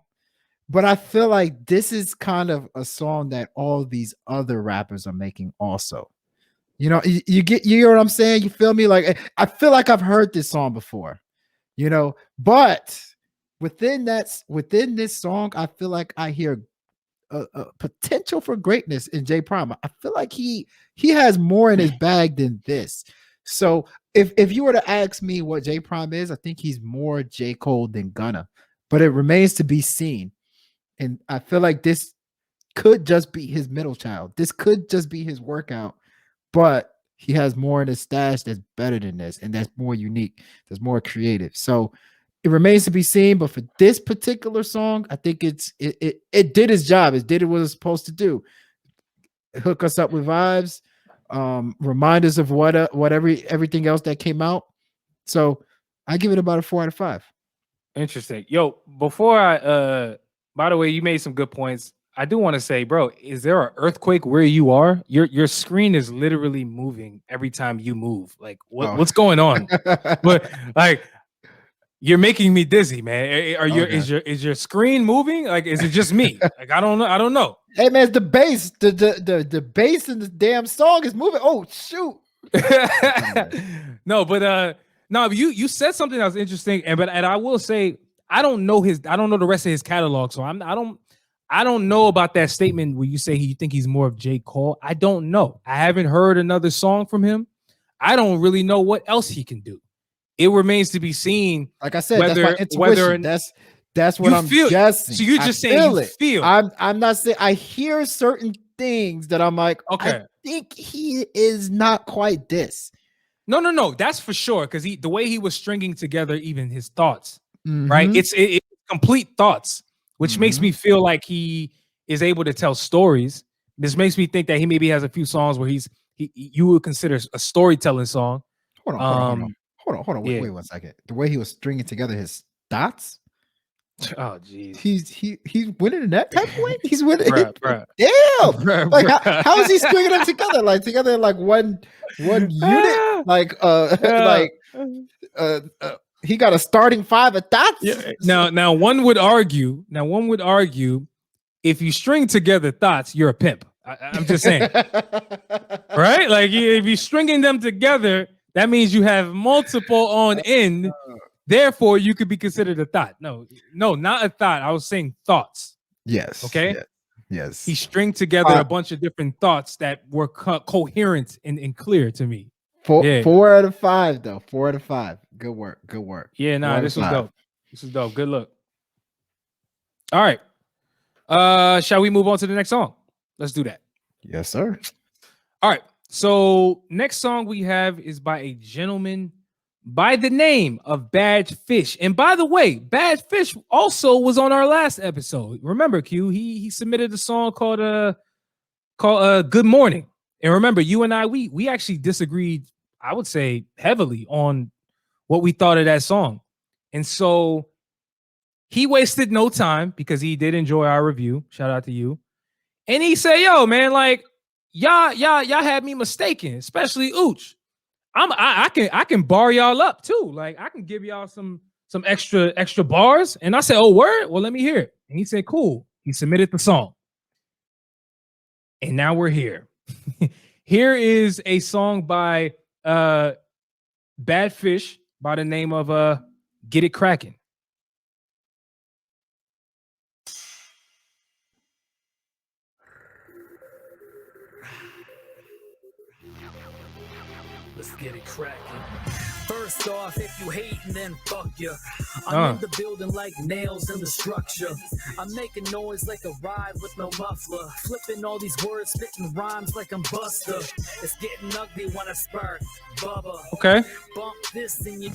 but I feel like this is kind of a song that all these other rappers are making also. You know, you hear what I'm saying? You feel me? Like I feel like I've heard this song before, you know, but within this song, I feel like I hear a potential for greatness in J Prime. I feel like he has more in his bag than this. So if you were to ask me what J Prime is, I think he's more J. Cole than Gunna, but it remains to be seen. And I feel like this could just be his Middle Child. This could just be his Workout, but he has more in his stash that's better than this, and that's more unique, that's more creative. So it remains to be seen. But for this particular song, I think it did its job. It did what it was supposed to do. Hook us up with vibes, remind us of everything else that came out. So I give it about a 4 out of 5. Interesting. Yo, before I by the way, you made some good points. I do want to say, bro, is there an earthquake where you are? Your screen is literally moving every time you move. Like what's going on? But like you're making me dizzy, man. Is your screen moving? Like is it just me? Like I don't know. Hey man, it's the bass. The bass in the damn song is moving. Oh shoot. No, but you said something that was interesting, and I will say I don't know the rest of his catalog, so I don't know about that statement where you say you think he's more of J. Cole. I don't know. I haven't heard another song from him. I don't really know what else he can do. It remains to be seen. Like I said, that's my intuition. That's what I'm guessing. So you're just saying you feel. I'm not saying I hear certain things that I'm like, okay, I think he is not quite this. No. That's for sure. Because the way he was stringing together even his thoughts, right? It's complete thoughts, which makes me feel like he is able to tell stories. This makes me think that he maybe has a few songs where you would consider a storytelling song. Hold on. Wait 1 second. The way he was stringing together his thoughts. Oh jeez, he's winning in that type of way. He's winning. Bruh. Damn. Like how is he stringing them together? Like together in like one unit. Like he got a starting 5 of thoughts. Yeah. Now one would argue. If you string together thoughts, you're a pimp. I'm just saying, right? Like if you're stringing them together, that means you have multiple on end. Therefore, you could be considered a thought. No, not a thought. I was saying thoughts. Yes. Okay. Yes. He stringed together a bunch of different thoughts that were coherent and clear to me. 4 out of 5, though. 4 out of 5. Good work. Yeah, this was dope. This is dope. Good look. All right. Shall we move on to the next song? Let's do that. Yes, sir. All right. So next song we have is by a gentleman by the name of BADDFXSH. And by the way, BADDFXSH also was on our last episode. Remember, Q, he submitted a song called Good Morning. And remember, you and I, we actually disagreed, I would say, heavily on what we thought of that song. And so he wasted no time because he did enjoy our review. Shout out to you. And he said, yo, man, like, y'all had me mistaken, especially Ooch. I can bar y'all up too. Like I can give y'all some extra bars. And I said, oh, word? Well, let me hear it. And he said, cool. He submitted the song. And now we're here. Here is a song by BADDFXSH by the name of It Kraken. Let's get it cracking. First off, if you hating, then fuck you. I'm in the building like nails in the structure. I'm making noise like a ride with no muffler. Flipping all these words, spitting rhymes like I'm Buster. It's getting ugly when I spark. Bubba. Okay. Bump this in your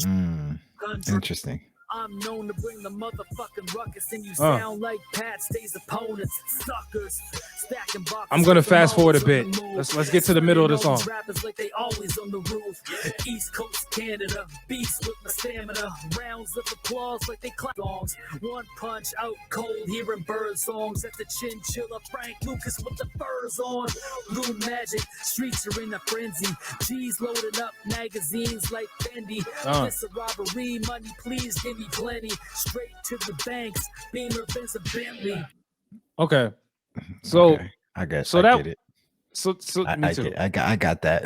Interesting. I'm known to bring the motherfucking ruckus, and you sound like Pat Stay's opponents, suckers. Stacking boxes. I'm gonna fast forward a bit. Let's get to the middle of the song. Rappers like they always on the roof. East Coast Canada, beast with my stamina. Rounds of applause like they clap songs. One punch out cold, hearing bird songs at the chinchilla. Frank Lucas with the furs on. Blue magic, streets are in a frenzy. G's loaded up magazines like Fendi. This a robbery, money please give me plenty. Straight to the banks, Beamer, Benz, a Bentley. Okay. So okay. I guess so I that get it. So me too. I got that.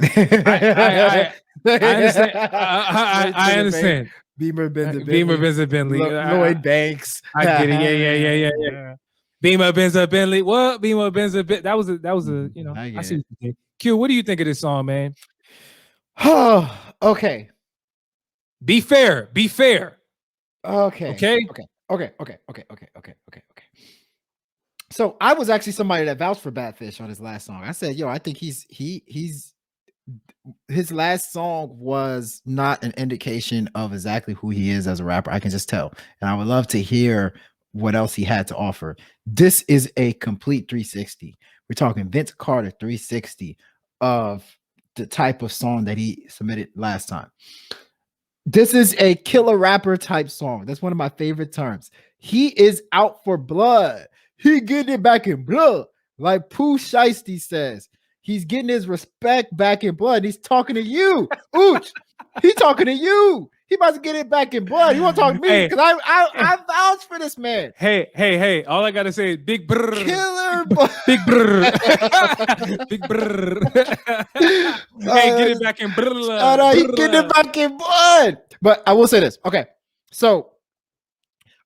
I understand. I understand. Beamer, Benz, Beamer, Benz, Bentley. Lloyd Banks. I get it. Yeah. Beamer, Benz, Bentley. What? Beamer, Benz, that was a. You know. I see what you think. Q, what do you think of this song, man? Oh, okay. Be fair. Okay. So I was actually somebody that vouched for Badfish on his last song. I said, yo, I think he's his last song was not an indication of exactly who he is as a rapper. I can just tell. And I would love to hear what else he had to offer. This is a complete 360. We're talking Vince Carter 360 of the type of song that he submitted last time. This is a killer rapper type song. That's one of my favorite terms. He is out for blood. He getting it back in blood. Like Pooh Shiesty says. He's getting his respect back in blood. He's talking to you. Ooch. He talking to you. He about to get it back in blood. He want to talk to me because I vouch for this man. Hey. All I got to say is big brr. Killer. Big brr. Big brr. Hey, get it back in blood. He get it back in blood. But I will say this. Okay. So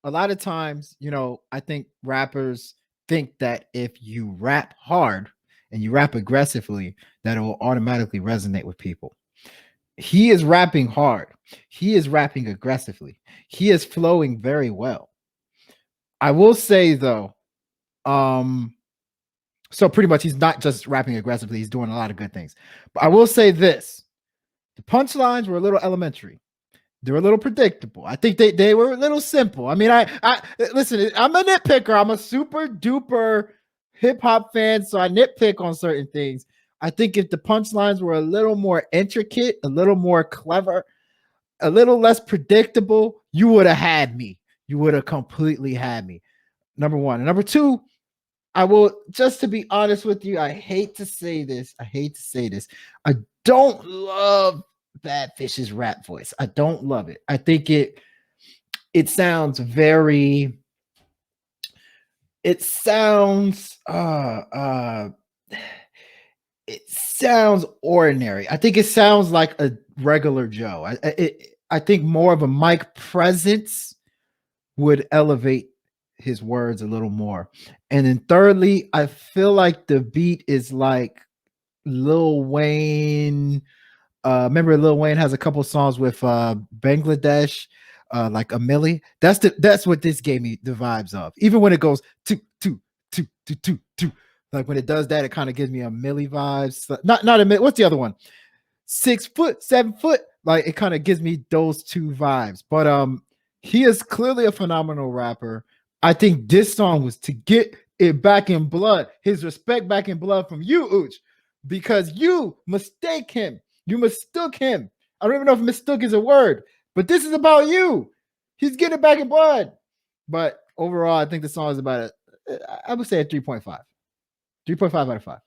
a lot of times, you know, I think rappers think that if you rap hard and you rap aggressively, that it will automatically resonate with people. He is rapping hard. He is rapping aggressively. He is flowing very well. I will say though, so pretty much he's not just rapping aggressively, he's doing a lot of good things. But I will say this: the punchlines were a little elementary. They were a little predictable. I think they were a little simple. I mean, I listen, I'm a nitpicker. I'm a super duper hip hop fan, so I nitpick on certain things. I think if the punchlines were a little more intricate, a little more clever, a little less predictable, you would have had me. You would have completely had me. Number one. And number two, I will, just to be honest with you, I hate to say this. I don't love Badfish's rap voice. I don't love it. I think it sounds very, it sounds ordinary. I think it sounds like a regular Joe. I think more of a mic presence would elevate his words a little more. And then thirdly, I feel like the beat is like Lil Wayne. Remember Lil Wayne has a couple songs with Bangladesh, like a Millie. That's what this gave me the vibes of. Even when it goes two. Like when it does that, it kind of gives me a Millie vibes. Not a Millie. What's the other one? 6 foot, 7 foot. Like it kind of gives me those two vibes. But he is clearly a phenomenal rapper. I think this song was to get it back in blood, his respect back in blood from you, Ooch, because you mistake him. You mistook him. I don't even know if mistook is a word, but this is about you. He's getting it back in blood. But overall, I think the song is about it. I would say a 3.5. 3.5 out of 5.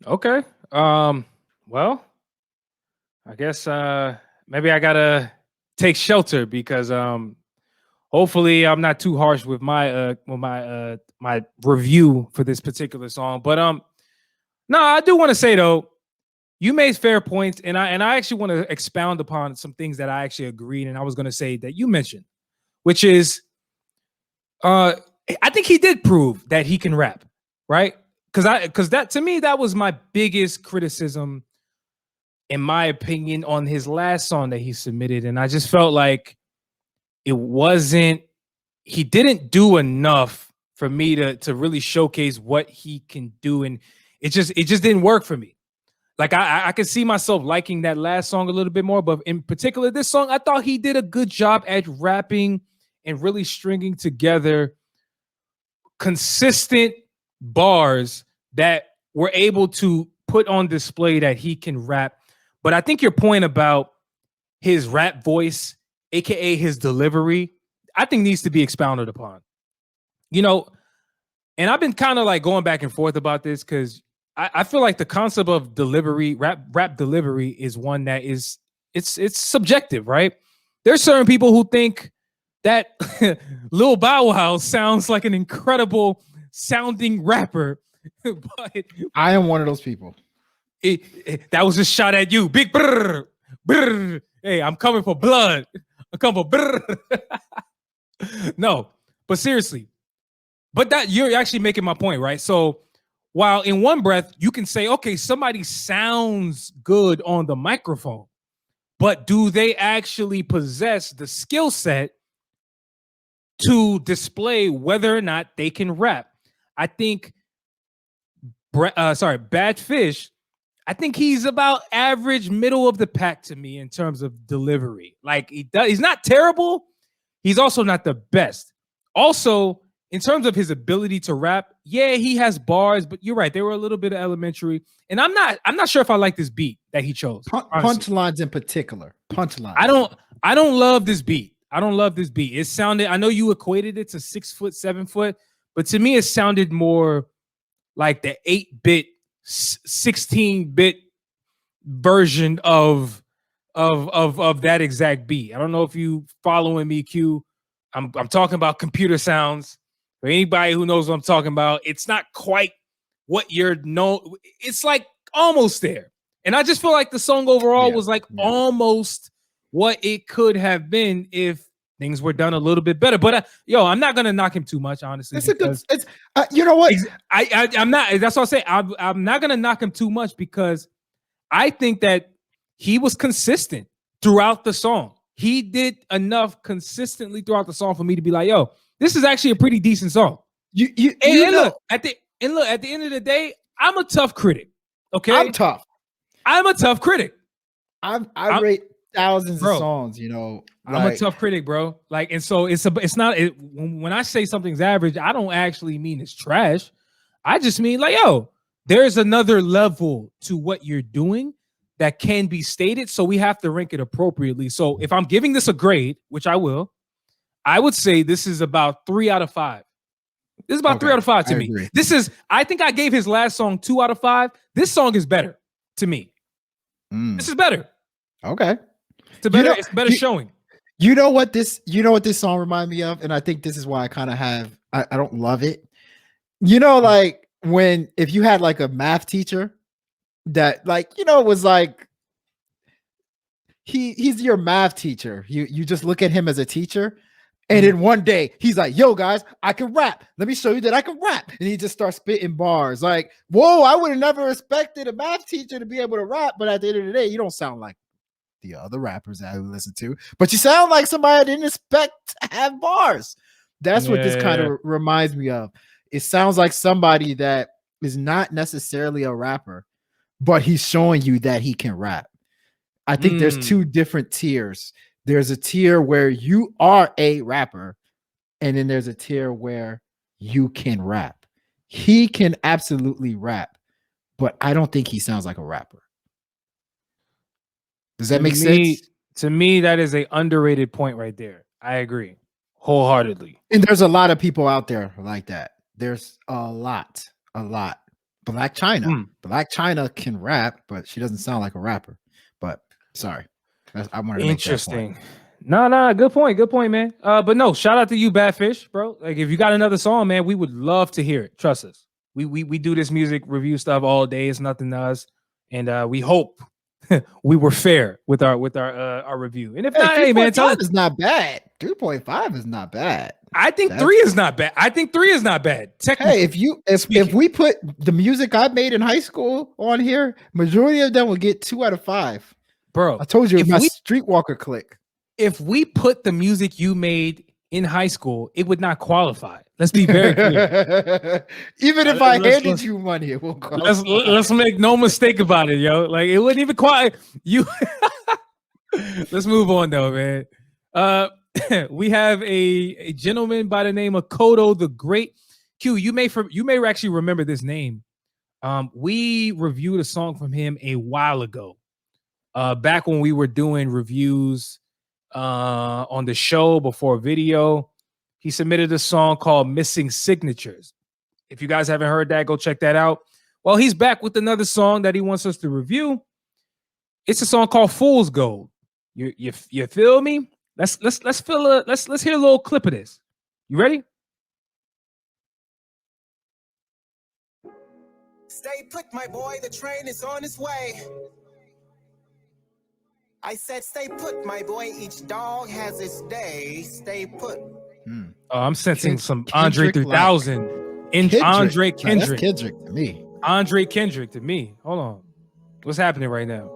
Okay. Well, I guess maybe I gotta take shelter because hopefully I'm not too harsh with my my review for this particular song. But no, I do want to say though, you made fair points, and I actually want to expound upon some things that I actually agreed, and I was going to say that you mentioned, which is, I think he did prove that he can rap, right? Because that to me that was my biggest criticism in my opinion, on his last song that he submitted, and I just felt like he didn't do enough for me to really showcase what he can do, and it just didn't work for me. Like I could see myself liking that last song a little bit more, but in particular this song, I thought he did a good job at rapping and really stringing together consistent bars that were able to put on display that he can rap. But I think your point about his rap voice, aka his delivery, I think needs to be expounded upon. You know, and I've been kind of like going back and forth about this because I feel like the concept of delivery, rap delivery, is one that is it's subjective, right? There's certain people who think that Lil Bow Wow sounds like an incredible sounding rapper, but I am one of those people. That was just shot at you, big brr, brr. Hey, I'm coming for blood. I'm coming for brr. No, but seriously, but that you're actually making my point, right? So while in one breath you can say, okay, somebody sounds good on the microphone, but do they actually possess the skill set to display whether or not they can rap? I think, Bad Fish, I think he's about average, middle of the pack to me in terms of delivery. Like he's not terrible. He's also not the best. Also, in terms of his ability to rap, yeah, he has bars, but you're right. They were a little bit elementary. And I'm not sure if I like this beat that he chose. Punchlines in particular. Punchlines. I don't love this beat. I don't love this beat. It sounded, I know you equated it to 6 foot, 7 foot, but to me, it sounded more like the 8-bit, 16-bit version of that exact beat. I don't know if you following me, Q. I'm talking about computer sounds. For anybody who knows what I'm talking about, it's not quite what you're know. It's like almost there. And I just feel like the song overall was like almost what it could have been if things were done a little bit better. But I'm not gonna knock him too much, honestly. It's a good. You know what? I'm not. That's what I say. I'm not gonna knock him too much because I think that he was consistent throughout the song. He did enough consistently throughout the song for me to be like, yo, this is actually a pretty decent song. Look, at the end of the day, I'm a tough critic. Okay, I'm tough. I'm a tough critic. I rate thousands of songs. You know, I'm a tough critic, bro. Like, and so it's not. When I say something's average, I don't actually mean it's trash. I just mean like, yo, there's another level to what you're doing that can be stated. So we have to rank it appropriately. So if I'm giving this a grade, which I will, I would say this is about 3 out of 5. This is about 3 out of 5 to me. Agree. I think I gave his last song 2 out of 5. This song is better to me. This is better. Okay. It's better showing. You know what this song reminds me of? And I think this is why I kind of I don't love it. You know, like if you had like a math teacher that was like, he's your math teacher. You just look at him as a teacher. And then one day he's like, yo, guys, I can rap. Let me show you that I can rap. And he just starts spitting bars. Like, whoa, I would have never expected a math teacher to be able to rap. But at the end of the day, you don't sound like the other rappers that I listen to. But you sound like somebody I didn't expect to have bars. That's what this kind of reminds me of. It sounds like somebody that is not necessarily a rapper, but he's showing you that he can rap. I think there's 2 different tiers. There's a tier where you are a rapper, and then there's a tier where you can rap. He can absolutely rap, but I don't think he sounds like a rapper. Does that make sense? To me, that is an underrated point right there. I agree wholeheartedly. And there's a lot of people out there like that. There's a lot. Black China. Black China can rap, but she doesn't sound like a rapper. But sorry. I wanted to Interesting. No, good point, man. But no, shout out to you, Bad Fish, bro. Like, if you got another song, man, we would love to hear it. Trust us. We do this music review stuff all day. It's nothing to us, and we hope we were fair with our review. And if not, hey man, tell us it's not bad. 3.5 is not bad. I think 3 is not bad. I think 3 is not bad. Hey, if we put the music I made in high school on here, majority of them will get 2 out of 5. Bro, I told you my streetwalker click. If we put the music you made in high school, it would not qualify. Let's be very clear. Even if I handed you money, it won't qualify. Let's make no mistake about it, yo. Like, it wouldn't even qualify. You. Let's move on though, man. We have a gentleman by the name of KottoTheGreat. Q, you may actually remember this name. We reviewed a song from him a while ago. Back when we were doing reviews on the show before video. He submitted a song called Missing Signatures. If you guys haven't heard that, go check that out. Well, he's back with another song that he wants us to review. It's a song called Fool's Gold. You feel me? Let's hear a little clip of this. You ready? Stay put, my boy, the train is on its way. I said stay put, my boy, each dog has its day. Stay put. I'm sensing some Andre 3000. Andre Kendrick. That's Kendrick to me. Andre Kendrick to me. Hold on. What's happening right now?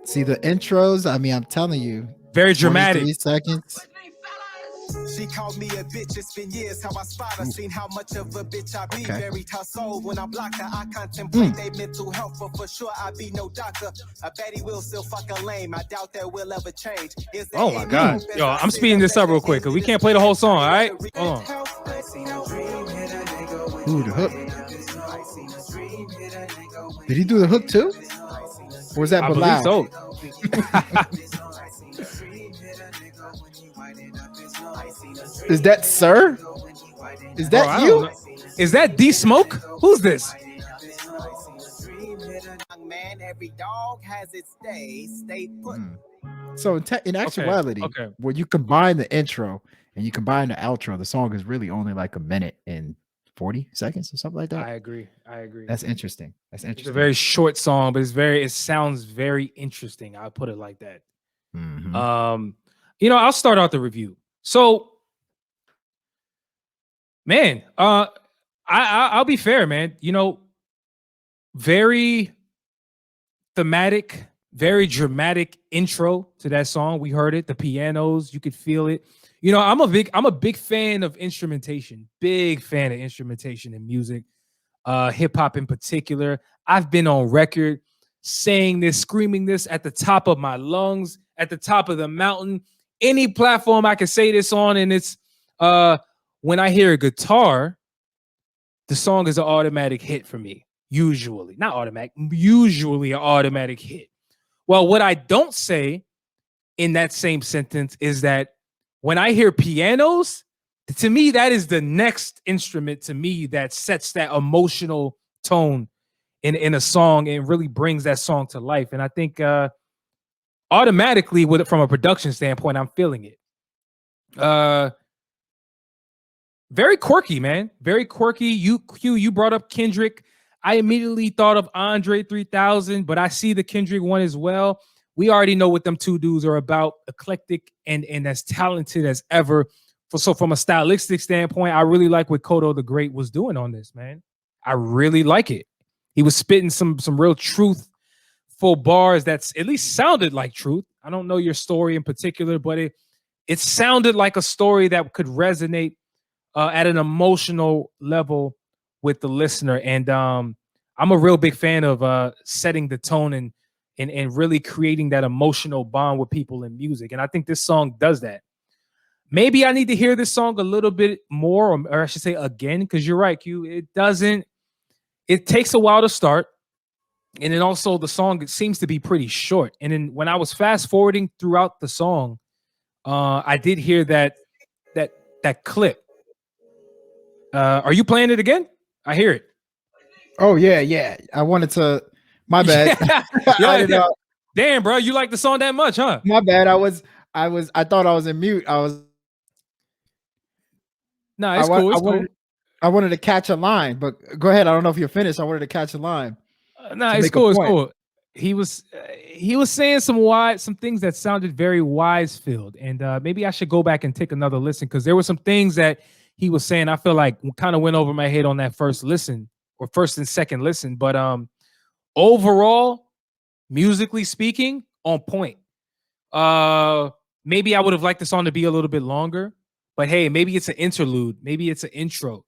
See the intros? I mean, I'm telling you. Very dramatic. 3 seconds. She called me a bitch. It's been years how I spot her. Seen how much of a bitch I be. Buried her soul when I blocked her. I contemplate they mental health, but for sure I be no doctor. I bet he will still fuck a lame. I doubt that will ever change. Oh my God. Yo, I'm speeding this up real quick because we can't play the whole song, all right? Hold on. Ooh, the hook. Did he do the hook too? Or was that Bilal? So. Is that Sir? Is that you? Is that D Smoke? Who's this? Every dog has its day. Stay put. So in actuality, when you combine the intro and you combine the outro, the song is really only like a minute and 40 seconds or something like that. I agree. That's interesting. It's a very short song, but it sounds very interesting. I'll put it like that. I'll start out the review. So, man, I'll be fair, man. Very thematic, very dramatic intro to that song. We heard it, the pianos, you could feel it. I'm a big fan of instrumentation. Big fan of instrumentation in music, hip hop in particular. I've been on record saying this, screaming this at the top of my lungs, at the top of the mountain. Any platform I can say this on, and it's when I hear a guitar, the song is an automatic hit for me. Usually, not automatic, usually an automatic hit. Well, what I don't say in that same sentence is that when I hear pianos, to me, that is the next instrument to me that sets that emotional tone in a song and really brings that song to life. And I think automatically, from a production standpoint, I'm feeling it. Very quirky, man. Very quirky. You brought up Kendrick. I immediately thought of Andre 3000, but I see the Kendrick one as well. We already know what them two dudes are about, eclectic and as talented as ever. So from a stylistic standpoint, I really like what KottoTheGreat was doing on this, man. I really like it. He was spitting some real truthful bars that's at least sounded like truth. I don't know your story in particular, but it sounded like a story that could resonate at an emotional level with the listener. And I'm a real big fan of setting the tone and really creating that emotional bond with people in music. And I think this song does that. Maybe I need to hear this song a little bit more, or I should say again, because you're right, Q. It takes a while to start. And then also the song, it seems to be pretty short. And then when I was fast forwarding throughout the song, I did hear that clip. Are you playing it again? I hear it. Oh yeah. I wanted to. My bad. Yeah. Damn, bro, you like the song that much, huh? My bad. I thought I was in mute. No, it's cool. I wanted to catch a line, but go ahead. I don't know if you're finished. I wanted to catch a line. No, it's cool. It's cool. he was saying some things that sounded very wise filled, and maybe I should go back and take another listen, because there were some things that he was saying I feel like kind of went over my head on that first listen, or first and second listen. But overall, musically speaking, on point. Maybe I would have liked the song to be a little bit longer, but hey, maybe it's an interlude, maybe it's an intro.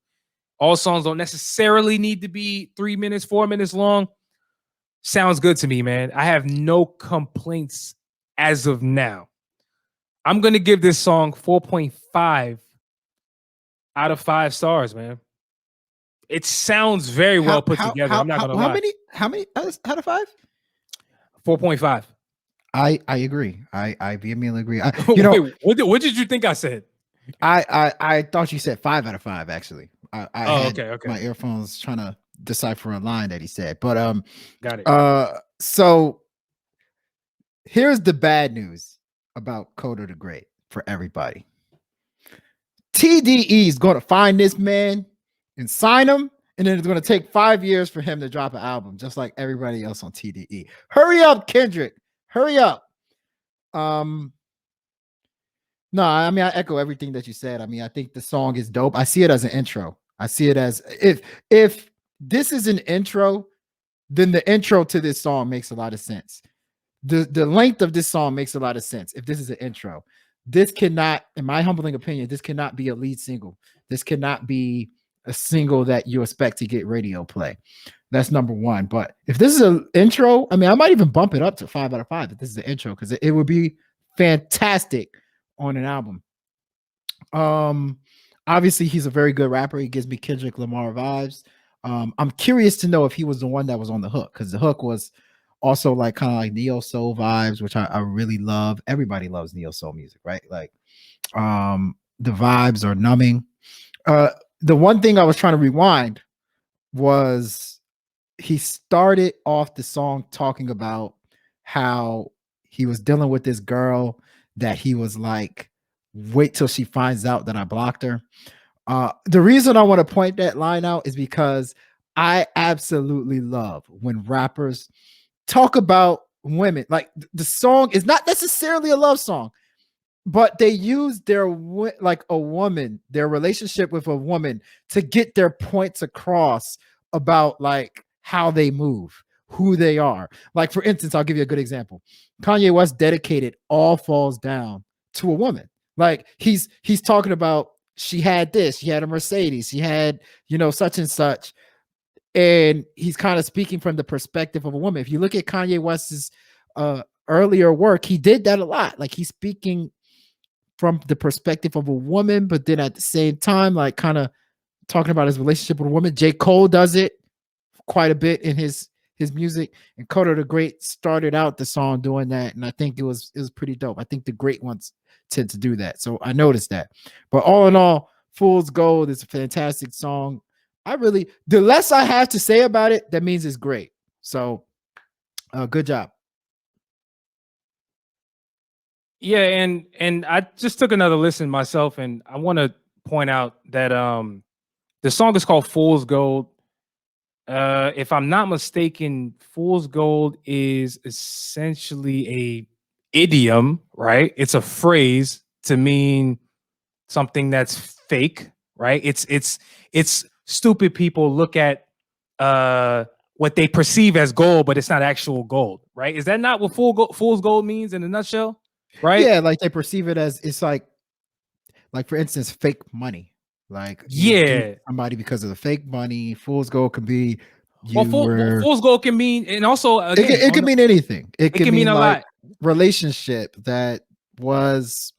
All songs don't necessarily need to be 3 minutes, 4 minutes long. Sounds good to me, man. I have no complaints as of now. I'm going to give this song 4.5 out of 5 stars, man. It sounds very well put together. I'm not going to lie. How many out of 5? 4.5. I agree. I vehemently agree. Wait, what did you think I said? I thought you said 5 out of 5, actually. I had okay. my earphones trying to decipher a line that he said. But got it. So here's the bad news about KottoTheGreat for everybody. TDE is going to find this man and sign him, and then it's going to take 5 years for him to drop an album, just like everybody else on TDE. Hurry up, Kendrick. Hurry up. No, I mean, I echo everything that you said. I mean, I think the song is dope. I see it as an intro. I see it as, if this is an intro, then the intro to this song makes a lot of sense. The length of this song makes a lot of sense. If this is an intro, this cannot, in my humbling opinion, this cannot be a lead single. This cannot be a single that you expect to get radio play. That's number one. But if this is an intro, I mean, I might even bump it up to 5 out of 5 if this is an intro, because it would be fantastic on an album. Obviously, he's a very good rapper. He gives me Kendrick Lamar vibes. I'm curious to know if he was the one that was on the hook, because the hook was also like kind of like neo soul vibes, which I really love. Everybody loves neo soul music, right? Like, the vibes are numbing. The one thing I was trying to rewind was he started off the song talking about how he was dealing with this girl that he was like, wait till she finds out that I blocked her. The reason I want to point that line out is because I absolutely love when rappers talk about women. Like, the song is not necessarily a love song, but they use their their relationship with a woman to get their points across about like how they move, who they are. Like, for instance, I'll give you a good example. Kanye West dedicated All Falls Down to a woman. Like, he's talking about, she had this, she had a Mercedes, she had, such and such. And he's kind of speaking from the perspective of a woman. If you look at Kanye West's earlier work, he did that a lot. Like, he's speaking from the perspective of a woman, but then at the same time, like, kind of talking about his relationship with a woman. J. Cole does it quite a bit in his music, and KottoTheGreat started out the song doing that, and I think it was pretty dope. I think the great ones tend to do that, so I noticed that. But all in all, Fool's Gold is a fantastic song. The less I have to say about it, that means it's great. So good job. Yeah, and I just took another listen myself, and I want to point out that the song is called Fool's Gold. If I'm not mistaken, Fool's Gold is essentially a idiom, right? It's a phrase to mean something that's fake, right? It's stupid people look at what they perceive as gold, but it's not actual gold, right? Is that not what Fool's Gold means in a nutshell? Right? Yeah, like they perceive it as, it's like for instance, fake money. Like, yeah, somebody because of the fake money. Fool's Gold can be Fool's Gold can mean, and also again, it can mean anything. It can mean a like lot. Relationship that was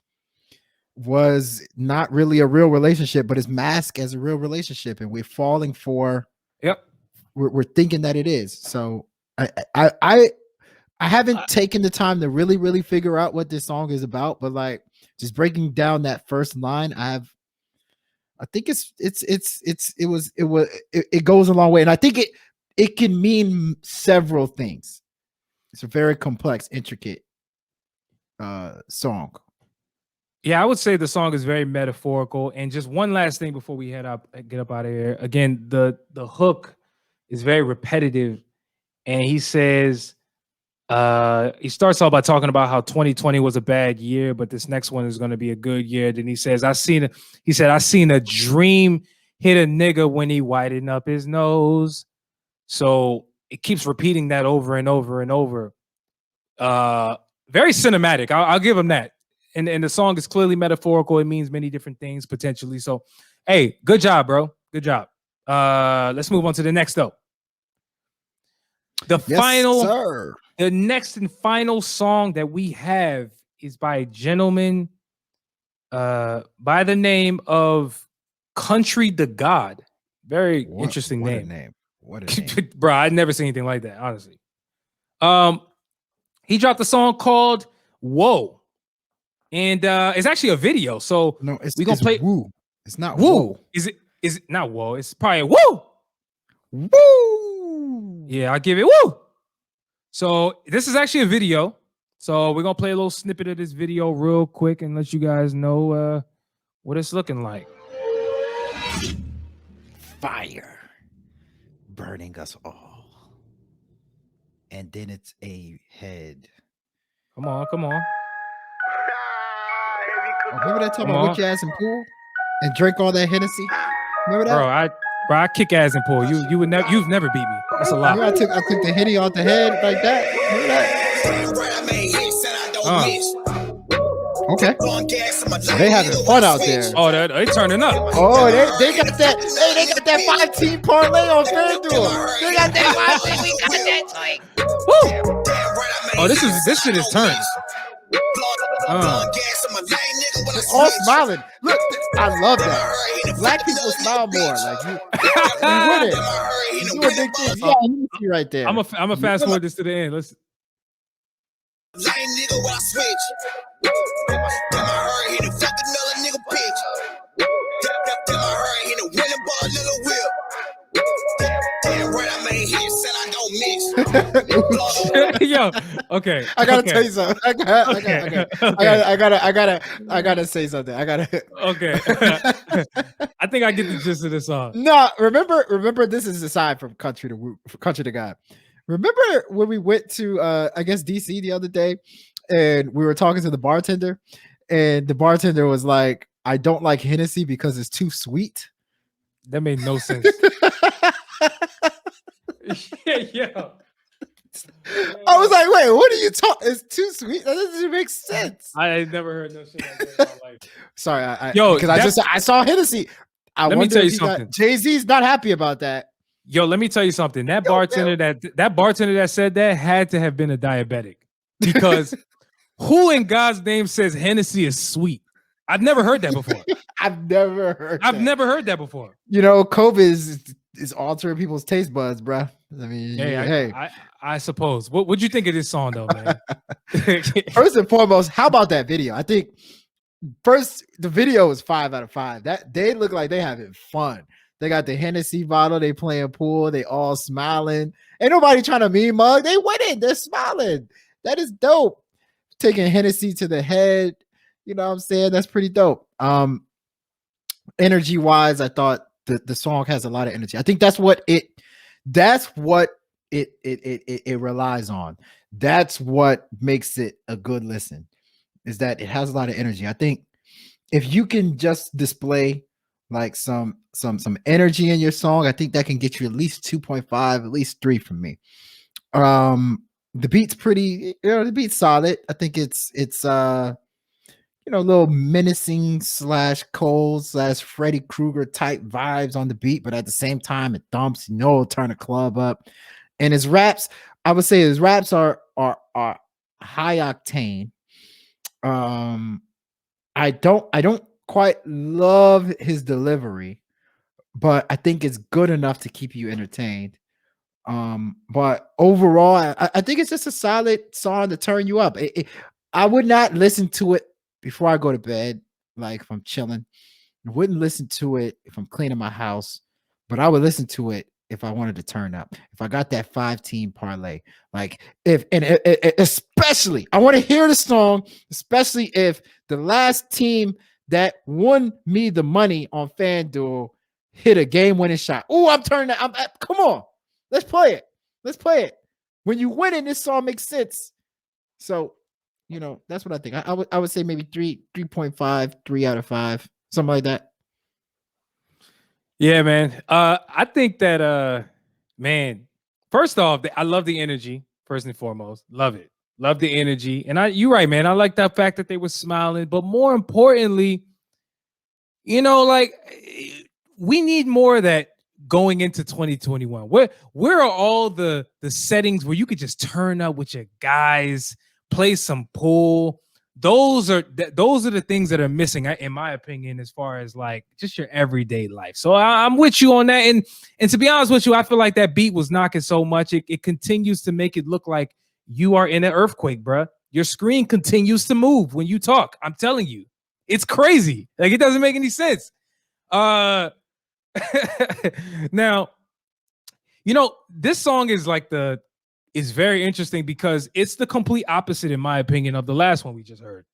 not really a real relationship, but is masked as a real relationship, and we're falling for. Yep, we're thinking that it is. So I haven't taken the time to really figure out what this song is about, but like, just breaking down that first line, I think it goes a long way, and I think it can mean several things. It's a very complex, intricate song. Yeah, I would say the song is very metaphorical. And just one last thing before we get up out of here. Again, the hook is very repetitive, and he says, He starts off by talking about how 2020 was a bad year, but this next one is going to be a good year. Then he says, I seen a dream hit a nigga when he whitened up his nose. So it keeps repeating that over and over and over. Very cinematic. I'll give him that. And the song is clearly metaphorical. It means many different things potentially. So, hey, good job, bro. Good job. Let's move on to the next though. The next and final song that we have is by a gentleman by the name of CountryDaGod. Very interesting name. What a name. Bro, I'd never seen anything like that, honestly. He dropped a song called Whoa. And it's actually a video. So no, we're gonna play Woo. It's not Woo. Whoa. Is it not Whoa? It's probably Woo. Woo. Yeah, I'll give it Woo. So this is actually a video. So we're gonna play a little snippet of this video real quick and let you guys know what it's looking like. Fire burning us all. And then it's a head. Come on. Oh, remember that time I whipped your ass in pool and drank all that Hennessy? Remember that? Bro, I kick ass in pool. You've never beat me. That's a lie. I took the Henny off the head like that. Remember that? Okay. So they having fun out there. Oh, they turning up. Oh, they got that. Hey, they got that 5-team parlay on FanDuel. They got that 5-team. We got that joint. Woo! Oh, this shit is turned. All smiling. Look, I love that. Black people smile more. Like you win it. You doing big things. Yeah, you right there. I'm a fast forward this to the end. Let's. Lame nigga when I switch. Damn, I heard he the fucking another nigga bitch. Damn, I heard he the winning ball nigga whip. Damn right, I made hits and I don't mix. Yo, okay. I gotta tell you something. I gotta say something. Okay. I think I get the gist of this song. No, remember this is aside from CountryDaGod. Remember when we went to I guess DC the other day and we were talking to the bartender and the bartender was like, I don't like Hennessy because it's too sweet. That made no sense. yeah. I was like, wait, what are you talking? It's too sweet. That doesn't make sense. I never heard no shit like that in my life. Sorry, because I saw Hennessy. Let me tell you something. Jay-Z's not happy about that. Yo, let me tell you something. That bartender that said that had to have been a diabetic because who in God's name says Hennessy is sweet? I've never heard that before. I've never heard that before. You know, COVID is altering people's taste buds, bro. I mean, hey. I suppose. What'd you think of this song though, man? First and foremost, how about that video? I think first the video is 5 out of 5. That they look like they having fun. They got the Hennessy bottle. They playing pool. They all smiling. Ain't nobody trying to mean mug. They winning. They're smiling. That is dope. Taking Hennessy to the head. You know what I'm saying? That's pretty dope. Energy wise, I thought the song has a lot of energy. I think that's what it relies on. That's what makes it a good listen, is that it has a lot of energy. I think if you can just display like some energy in your song, I think that can get you at least 2.5, at least 3 from me. The beat's pretty, the beat's solid. I think it's a little menacing / Cole / Freddy Krueger type vibes on the beat, but at the same time it thumps, turn the club up. And his raps, I would say his raps are high octane. I don't quite love his delivery, but I think it's good enough to keep you entertained. But overall, I think it's just a solid song to turn you up. I would not listen to it before I go to bed, like if I'm chilling. I wouldn't listen to it if I'm cleaning my house, but I would listen to it if I wanted to turn up. If I got that 5-team parlay, like especially I want to hear the song, especially if the last team that won me the money on FanDuel hit a game-winning shot. Oh, I'm turning. Come on, let's play it. When you win it, this song makes sense. So, you know, that's what I think. I would say maybe 3.5, 3 out of 5, something like that. Yeah, man. I think that man, first off, I love the energy, first and foremost. Love it. Love the energy. And you're right, man. I like that fact that they were smiling, but more importantly, you know, like we need more of that going into 2021. Where are all the settings where you could just turn up with your guys, play some pool? Those are the things that are missing, in my opinion, as far as like just your everyday life. So I'm with you on that. And to be honest with you, I feel like that beat was knocking so much. It continues to make it look like you are in an earthquake, bruh. Your screen continues to move when you talk. I'm telling you, it's crazy. Like it doesn't make any sense. Now, you know, this song is like is very interesting because it's the complete opposite, in my opinion, of the last one we just heard.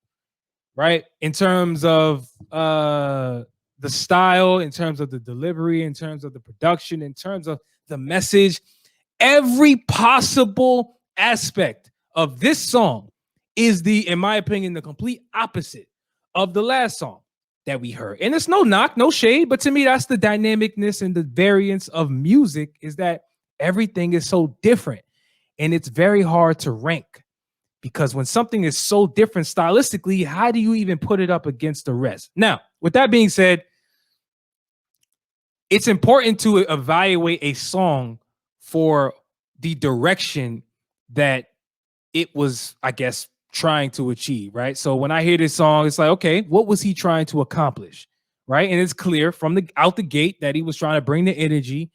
Right? In terms of the style, in terms of the delivery, in terms of the production, in terms of the message, every possible aspect of this song is in my opinion, the complete opposite of the last song that we heard. And it's no knock, no shade, but to me, that's the dynamicness and the variance of music, is that everything is so different. And it's very hard to rank, because when something is so different stylistically, how do you even put it up against the rest? Now, with that being said, it's important to evaluate a song for the direction that it was, I guess, trying to achieve, right? So when I hear this song, it's like, okay, what was he trying to accomplish, right? And it's clear from out the gate that he was trying to bring the energy.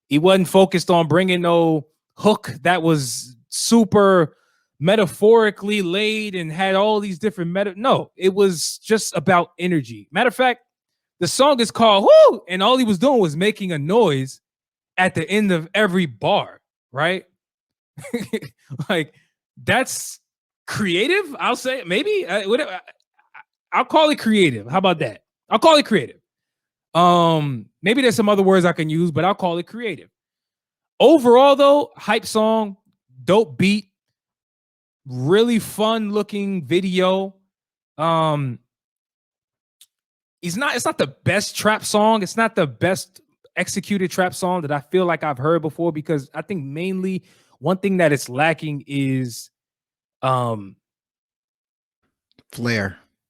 He wasn't focused on bringing no hook that was super metaphorically laid and had all these different no, it was just about energy. Matter of fact, the song is called Wooh, and all he was doing was making a noise at the end of every bar, right? Like, that's creative, I'll say. Maybe I'll call it creative. How about that? I'll call it creative. Maybe there's some other words I can use, but I'll call it creative. Overall, though, hype song, dope beat, really fun looking video. It's not the best trap song. It's not the best executed trap song that I feel like I've heard before, because I think mainly one thing that it's lacking is flair.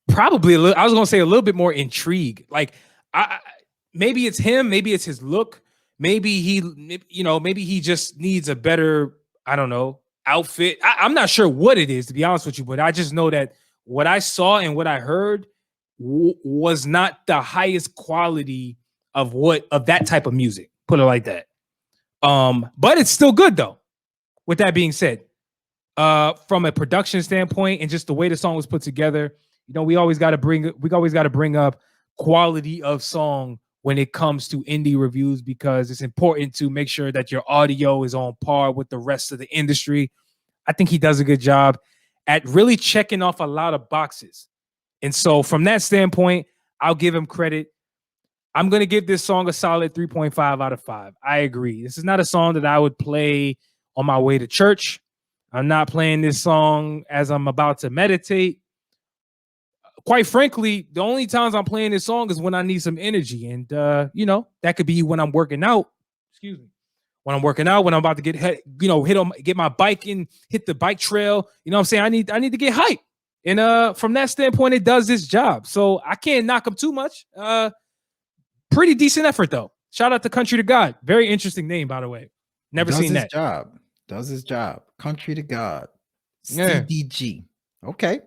Probably I was gonna say a little bit more intrigue. Like maybe it's him, maybe it's his look, maybe he just needs a better, I don't know, outfit. I'm not sure what it is, to be honest with you, but I just know that what I saw and what I heard was not the highest quality of that type of music. Put it like that. But it's still good though. With that being said, from a production standpoint and just the way the song was put together, you know, we always got to bring up quality of song when it comes to indie reviews, because it's important to make sure that your audio is on par with the rest of the industry. I think he does a good job at really checking off a lot of boxes. And so from that standpoint, I'll give him credit. I'm going to give this song a solid 3.5 out of 5. I agree. This is not a song that I would play on my way to church. I'm not playing this song as I'm about to meditate. Quite frankly, the only times I'm playing this song is when I need some energy. And, that could be when I'm working out. Excuse me. When I'm working out, when I'm about to get my bike and hit the bike trail. You know what I'm saying? I need to get hype. And from that standpoint, it does this job. So I can't knock him too much. Pretty decent effort, though. Shout out to CountryDaGod. Very interesting name, by the way. Never seen that. Does his job. CountryDaGod. Yeah. CDG. Okay.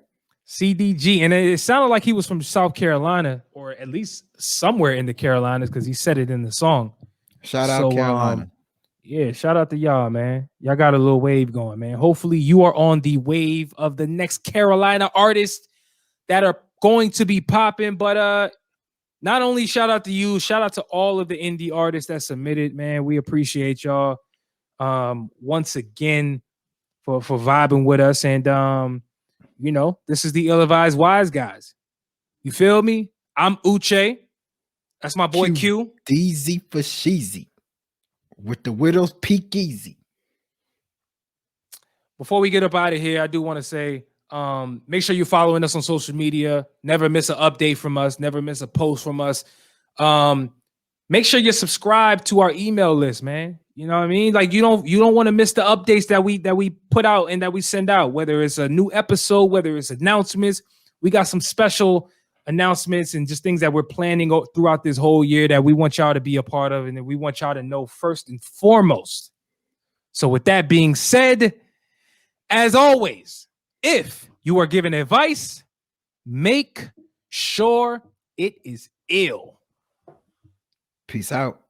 CDG. And it sounded like he was from South Carolina, or at least somewhere in the Carolinas, because he said it in the song. Shout out Carolina. Yeah, shout out to y'all, man. Y'all got a little wave going, man. Hopefully you are on the wave of the next Carolina artists that are going to be popping. But not only shout out to you, shout out to all of the indie artists that submitted, man. We appreciate y'all once again for vibing with us. And this is the Ill-Advised Wise Guys. You feel me? I'm Uche. That's my boy Q. DZ for Sheezy with the Widow's Peak Easy. before we get up out of here, I do want to say, make sure you're following us on social media. Never miss an update from us. Never miss a post from us. Make sure you're subscribed to our email list, man. You know what I mean? Like you don't want to miss the updates that we put out and that we send out, whether it's a new episode, whether it's announcements. We got some special announcements and just things that we're planning throughout this whole year that we want y'all to be a part of and that we want y'all to know first and foremost. So with that being said, as always, if you are giving advice, make sure it is ill. Peace out.